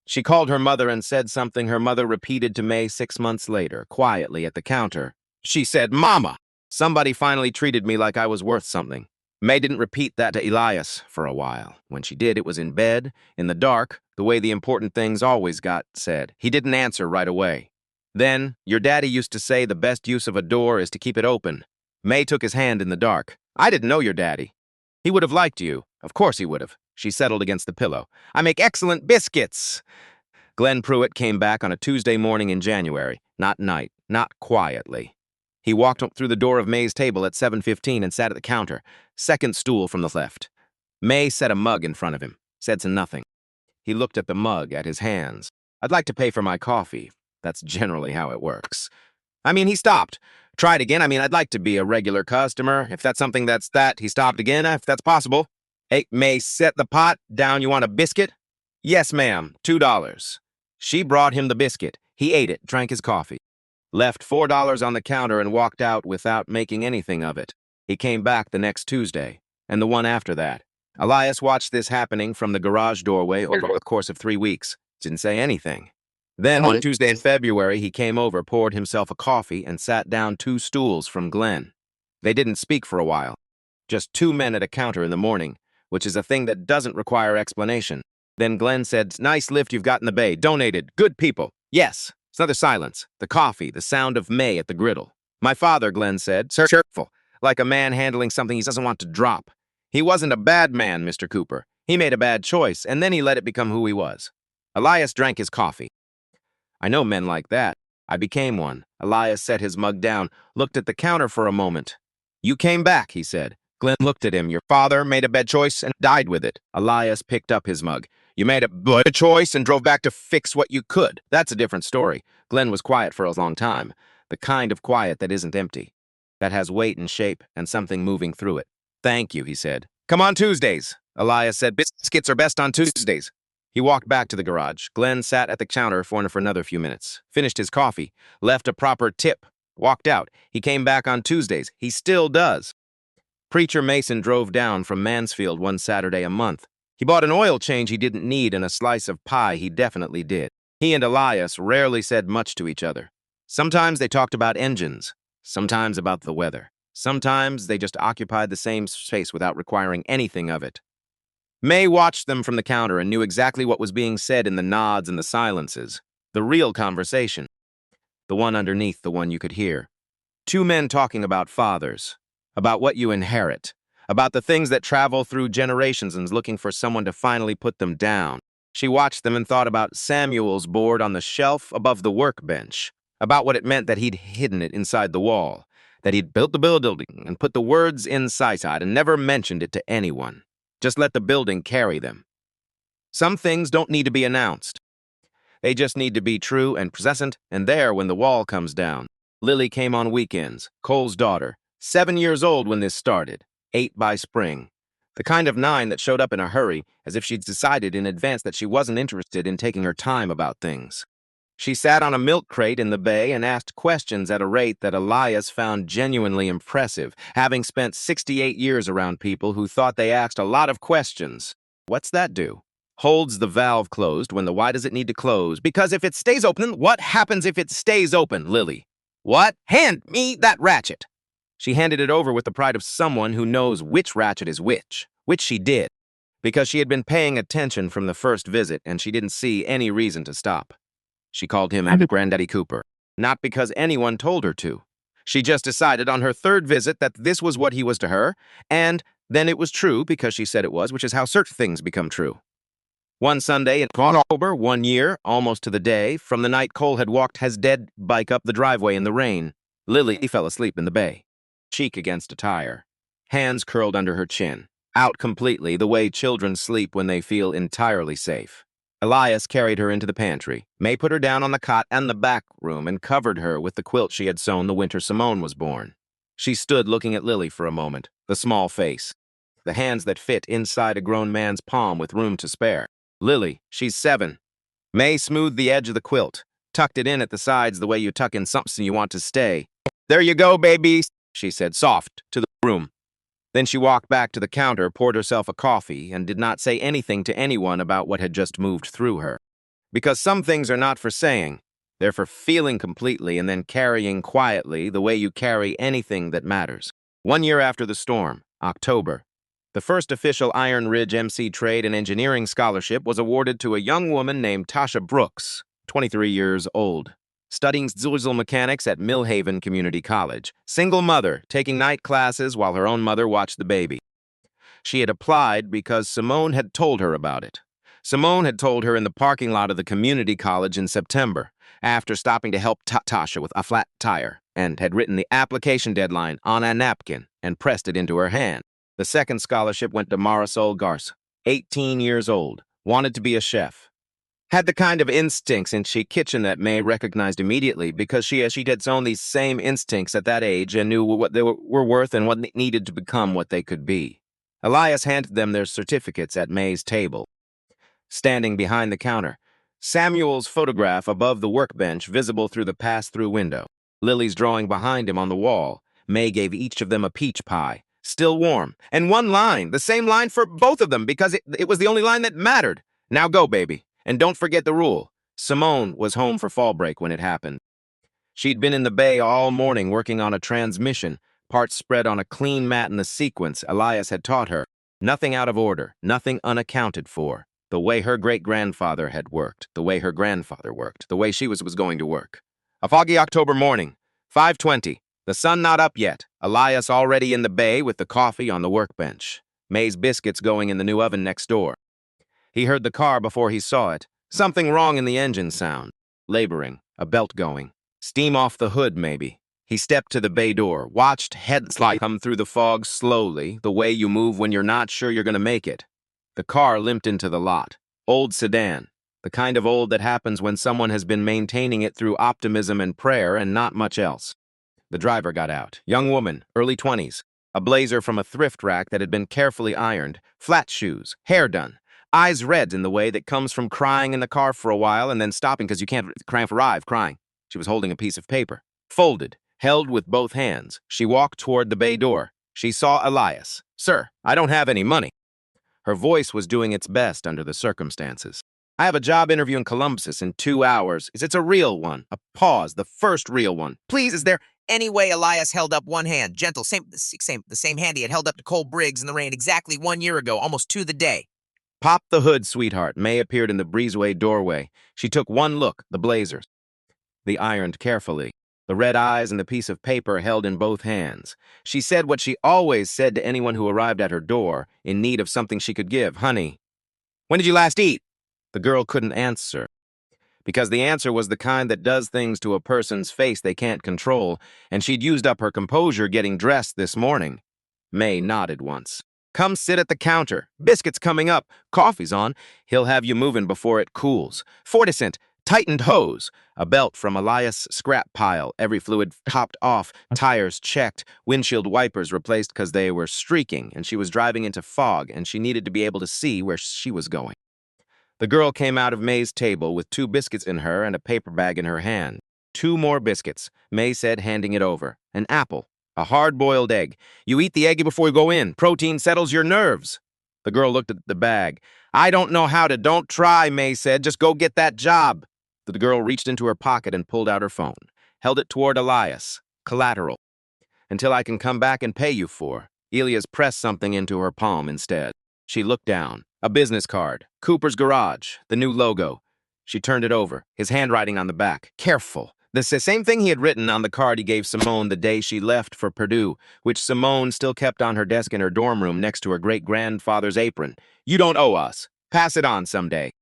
She called her mother and said something her mother repeated to May 6 months later, quietly at the counter. She said, "Mama, somebody finally treated me like I was worth something." May didn't repeat that to Elias for a while. When she did, it was in bed, in the dark, the way the important things always got said. He didn't answer right away. Then, "Your daddy used to say the best use of a door is to keep it open." May took his hand in the dark. "I didn't know your daddy. He would have liked you. Of course he would have." She settled against the pillow. "I make excellent biscuits." Glenn Pruitt came back on a Tuesday morning in January, not night, not quietly. He walked up through the door of May's table at 7:15 and sat at the counter, second stool from the left. May set a mug in front of him, said nothing. He looked at the mug, at his hands. "I'd like to pay for my coffee." That's generally how it works. He stopped. Tried again. I'd like to be a regular customer. If that's something that's that. He stopped again, if that's possible. Hey, May, set the pot down. You want a biscuit? Yes, ma'am. $2. She brought him the biscuit. He ate it, drank his coffee, left $4 on the counter and walked out without making anything of it. He came back the next Tuesday, and the one after that. Elias watched this happening from the garage doorway over the course of 3 weeks. Didn't say anything. Then, one Tuesday in February, he came over, poured himself a coffee, and sat down 2 stools from Glenn. They didn't speak for a while. Just 2 men at a counter in the morning, which is a thing that doesn't require explanation. Then Glenn said, "Nice lift you've got in the bay. Donated. Good people." Yes. It's another silence. The coffee, the sound of May at the griddle. "My father," Glenn said, cheerful, like a man handling something he doesn't want to drop. "He wasn't a bad man, Mr. Cooper. He made a bad choice, and then he let it become who he was." Elias drank his coffee. "I know men like that. I became one." Elias set his mug down, looked at the counter for a moment. "You came back," he said. Glenn looked at him. "Your father made a bad choice and died with it." Elias picked up his mug. "You made a bad choice and drove back to fix what you could." That's a different story. Glenn was quiet for a long time. The kind of quiet that isn't empty. That has weight and shape and something moving through it. "Thank you," he said. "Come on Tuesdays." Elias said, "Biscuits are best on Tuesdays." He walked back to the garage. Glenn sat at the counter for another few minutes, finished his coffee, left a proper tip, walked out. He came back on Tuesdays. He still does. Preacher Mason drove down from Mansfield one Saturday a month. He bought an oil change he didn't need and a slice of pie he definitely did. He and Elias rarely said much to each other. Sometimes they talked about engines, sometimes about the weather. Sometimes they just occupied the same space without requiring anything of it. May watched them from the counter and knew exactly what was being said in the nods and the silences. The real conversation. The one underneath the one you could hear. 2 men talking about fathers. About what you inherit, about the things that travel through generations and looking for someone to finally put them down. She watched them and thought about Samuel's board on the shelf above the workbench, about what it meant that he'd hidden it inside the wall, that he'd built the building and put the words inside and never mentioned it to anyone. Just let the building carry them. Some things don't need to be announced. They just need to be true and present and there when the wall comes down. Lily came on weekends, Cole's daughter. 7 years old when this started, 8 by spring. The kind of 9 that showed up in a hurry, as if she'd decided in advance that she wasn't interested in taking her time about things. She sat on a milk crate in the bay and asked questions at a rate that Elias found genuinely impressive, having spent 68 years around people who thought they asked a lot of questions. What's that do? Holds the valve closed when the why does it need to close? Because if it stays open, what happens if it stays open, Lily? What? Hand me that ratchet. She handed it over with the pride of someone who knows which ratchet is which she did, because she had been paying attention from the first visit and she didn't see any reason to stop. She called him Granddaddy Cooper, not because anyone told her to. She just decided on her 3rd visit that this was what he was to her, and then it was true because she said it was, which is how certain things become true. One Sunday in October, 1 year, almost to the day, from the night Cole had walked his dead bike up the driveway in the rain, Lily fell asleep in the bay. Cheek against a tire, hands curled under her chin, out completely the way children sleep when they feel entirely safe. Elias carried her into the pantry. May put her down on the cot and the back room and covered her with the quilt she had sewn the winter Simone was born. She stood looking at Lily for a moment, the small face, the hands that fit inside a grown man's palm with room to spare. "Lily, she's 7. May smoothed the edge of the quilt, tucked it in at the sides the way you tuck in something you want to stay. "There you go, baby," she said, soft, to the room. Then she walked back to the counter, poured herself a coffee, and did not say anything to anyone about what had just moved through her. Because some things are not for saying. They're for feeling completely and then carrying quietly the way you carry anything that matters. 1 year after the storm, October, the first official Iron Ridge MC Trade and Engineering Scholarship was awarded to a young woman named Tasha Brooks, 23 years old. Studying diesel mechanics at Millhaven Community College. Single mother, taking night classes while her own mother watched the baby. She had applied because Simone had told her about it. Simone had told her in the parking lot of the community college in September, after stopping to help Tasha with a flat tire, and had written the application deadline on a napkin and pressed it into her hand. The second scholarship went to Marisol Garza, 18 years old, wanted to be a chef. Had the kind of instincts in she kitchen that May recognized immediately because she had sown these same instincts at that age and knew what they were worth and what needed to become what they could be. Elias handed them their certificates at May's table. Standing behind the counter, Samuel's photograph above the workbench visible through the pass-through window. Lily's drawing behind him on the wall. May gave each of them a peach pie, still warm, and one line, the same line for both of them because it was the only line that mattered. Now go, baby, and don't forget the rule. Simone was home for fall break when it happened. She'd been in the bay all morning working on a transmission, parts spread on a clean mat in the sequence Elias had taught her. Nothing out of order, nothing unaccounted for. The way her great-grandfather had worked, the way her grandfather worked, the way she was going to work. A foggy October morning, 5:20. The sun not up yet. Elias already in the bay with the coffee on the workbench. May's biscuits going in the new oven next door. He heard the car before he saw it. Something wrong in the engine sound. Laboring, a belt going. Steam off the hood, maybe. He stepped to the bay door, watched headlights come through the fog slowly, the way you move when you're not sure you're going to make it. The car limped into the lot. Old sedan. The kind of old that happens when someone has been maintaining it through optimism and prayer and not much else. The driver got out. Young woman, early 20s. A blazer from a thrift rack that had been carefully ironed. Flat shoes. Hair done. Eyes red in the way that comes from crying in the car for a while and then stopping because you can't arrive crying. She was holding a piece of paper. Folded. Held with both hands. She walked toward the bay door. She saw Elias. "Sir, I don't have any money." Her voice was doing its best under the circumstances. "I have a job interview in Columbus in 2 hours. It's a real one." A pause, the first real one. "Please, is there—" Anyway, Elias held up one hand, gentle, the same hand he had held up to Cole Briggs in the rain exactly 1 year ago, almost to the day. "Pop the hood, sweetheart." May appeared in the breezeway doorway. She took one look, the blazers. The ironed carefully. The red eyes and the piece of paper held in both hands. She said what she always said to anyone who arrived at her door, in need of something she could give. "Honey, when did you last eat?" The girl couldn't answer, because the answer was the kind that does things to a person's face they can't control, and she'd used up her composure getting dressed this morning. May nodded once. "Come sit at the counter. Biscuits coming up. Coffee's on. He'll have you moving before it cools. Fortisant. Tightened hose. A belt from Elias' scrap pile, every fluid topped off, tires checked, windshield wipers replaced because they were streaking, and she was driving into fog, and she needed to be able to see where she was going." The girl came out of May's table with 2 biscuits in her and a paper bag in her hand. 2 more biscuits, May said, handing it over. An apple. A hard-boiled egg. "You eat the egg before you go in. Protein settles your nerves." The girl looked at the bag. "I don't know how to." "Don't try," May said. "Just go get that job." The girl reached into her pocket and pulled out her phone. Held it toward Elias. "Collateral. Until I can come back and pay you for." Elias pressed something into her palm instead. She looked down. A business card. Cooper's Garage. The new logo. She turned it over, his handwriting on the back. Careful. The same thing he had written on the card he gave Simone the day she left for Purdue, which Simone still kept on her desk in her dorm room next to her great-grandfather's apron. "You don't owe us. Pass it on someday."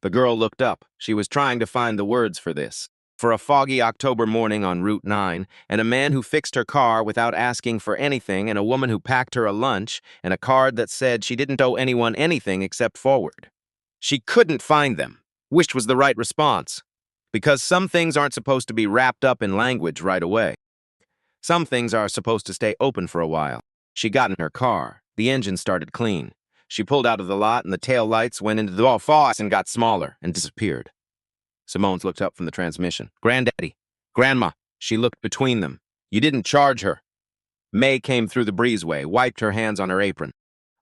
The girl looked up. She was trying to find the words for this. For a foggy October morning on Route 9, and a man who fixed her car without asking for anything, and a woman who packed her a lunch, and a card that said she didn't owe anyone anything except forward. She couldn't find them. Wished was the right response. Because some things aren't supposed to be wrapped up in language right away. Some things are supposed to stay open for a while. She got in her car. The engine started clean. She pulled out of the lot, and the tail lights went into the faucet and got smaller and disappeared. Simone's looked up from the transmission. "Granddaddy. Grandma." She looked between them. "You didn't charge her." May came through the breezeway, wiped her hands on her apron.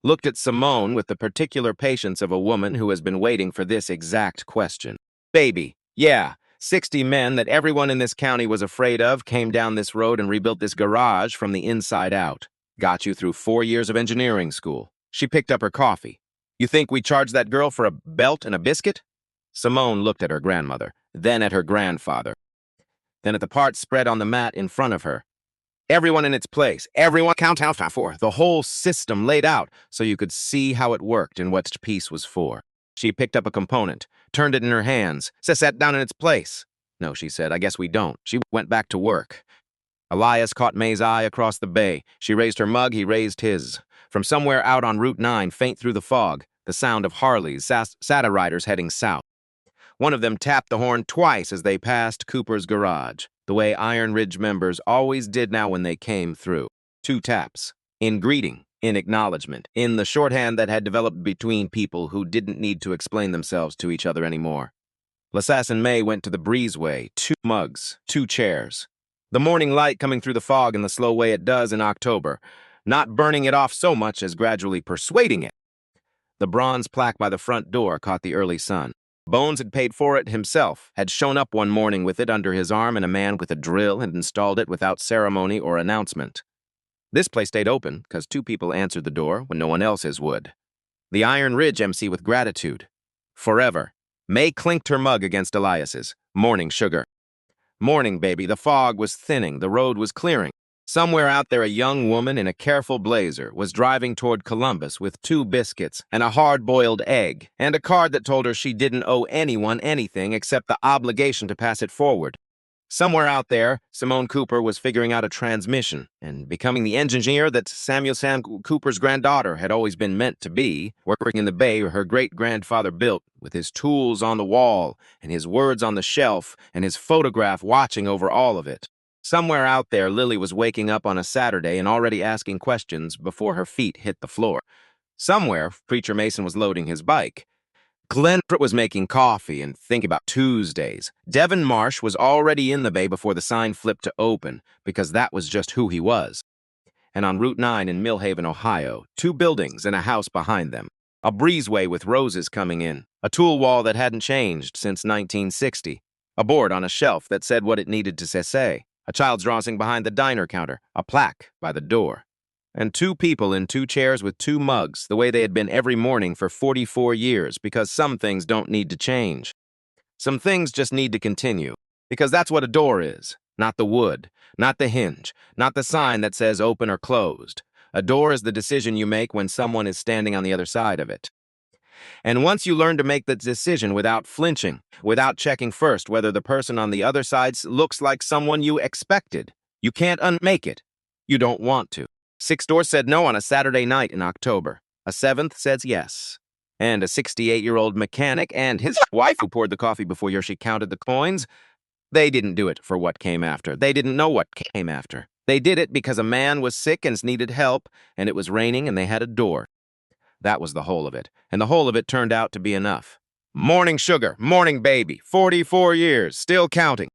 Looked at Simone with the particular patience of a woman who has been waiting for this exact question. "Baby, yeah, 60 men that everyone in this county was afraid of came down this road and rebuilt this garage from the inside out. Got you through 4 years of engineering school." She picked up her coffee. "You think we charged that girl for a belt and a biscuit?" Simone looked at her grandmother, then at her grandfather, then at the parts spread on the mat in front of her. Everyone in its place, everyone count out for, the whole system laid out so you could see how it worked and what each piece was for. She picked up a component, turned it in her hands, sat down in its place. "No," she said, "I guess we don't." She went back to work. Elias caught May's eye across the bay. She raised her mug, he raised his. From somewhere out on Route 9, faint through the fog, the sound of Harleys, SATA riders heading south. One of them tapped the horn twice as they passed Cooper's Garage, the way Iron Ridge members always did now when they came through. 2 taps. In greeting. in acknowledgement, in the shorthand that had developed between people who didn't need to explain themselves to each other anymore. Lasasse and May went to the breezeway, 2 mugs, 2 chairs. The morning light coming through the fog in the slow way it does in October, not burning it off so much as gradually persuading it. The bronze plaque by the front door caught the early sun. Bones had paid for it himself, had shown up one morning with it under his arm, and a man with a drill had installed it without ceremony or announcement. This place stayed open because 2 people answered the door when no one else's would. The Iron Ridge MC with gratitude. Forever. May clinked her mug against Elias's. Morning, sugar. Morning, baby. The fog was thinning. The road was clearing. Somewhere out there, a young woman in a careful blazer was driving toward Columbus with 2 biscuits and a hard-boiled egg and a card that told her she didn't owe anyone anything except the obligation to pass it forward. Somewhere out there, Simone Cooper was figuring out a transmission and becoming the engineer that Samuel Sam Cooper's granddaughter had always been meant to be, working in the bay her great-grandfather built with his tools on the wall and his words on the shelf and his photograph watching over all of it. Somewhere out there, Lily was waking up on a Saturday and already asking questions before her feet hit the floor. Somewhere, Preacher Mason was loading his bike. Glenn was making coffee and thinking about Tuesdays. Devin Marsh was already in the bay before the sign flipped to open, because that was just who he was. And on Route 9 in Millhaven, Ohio, 2 buildings and a house behind them. A breezeway with roses coming in. A tool wall that hadn't changed since 1960. A board on a shelf that said what it needed to say. A child's drawing behind the diner counter. A plaque by the door. And 2 people in 2 chairs with 2 mugs, the way they had been every morning for 44 years, because some things don't need to change. Some things just need to continue, because that's what a door is, not the wood, not the hinge, not the sign that says open or closed. A door is the decision you make when someone is standing on the other side of it. And once you learn to make the decision without flinching, without checking first whether the person on the other side looks like someone you expected, you can't unmake it. You don't want to. 6 doors said no on a Saturday night in October. A 7th says yes. And a 68-year-old mechanic and his wife who poured the coffee before she counted the coins, they didn't do it for what came after. They didn't know what came after. They did it because a man was sick and needed help, and it was raining and they had a door. That was the whole of it, and the whole of it turned out to be enough. Morning, sugar. Morning, baby. 44 years. Still counting.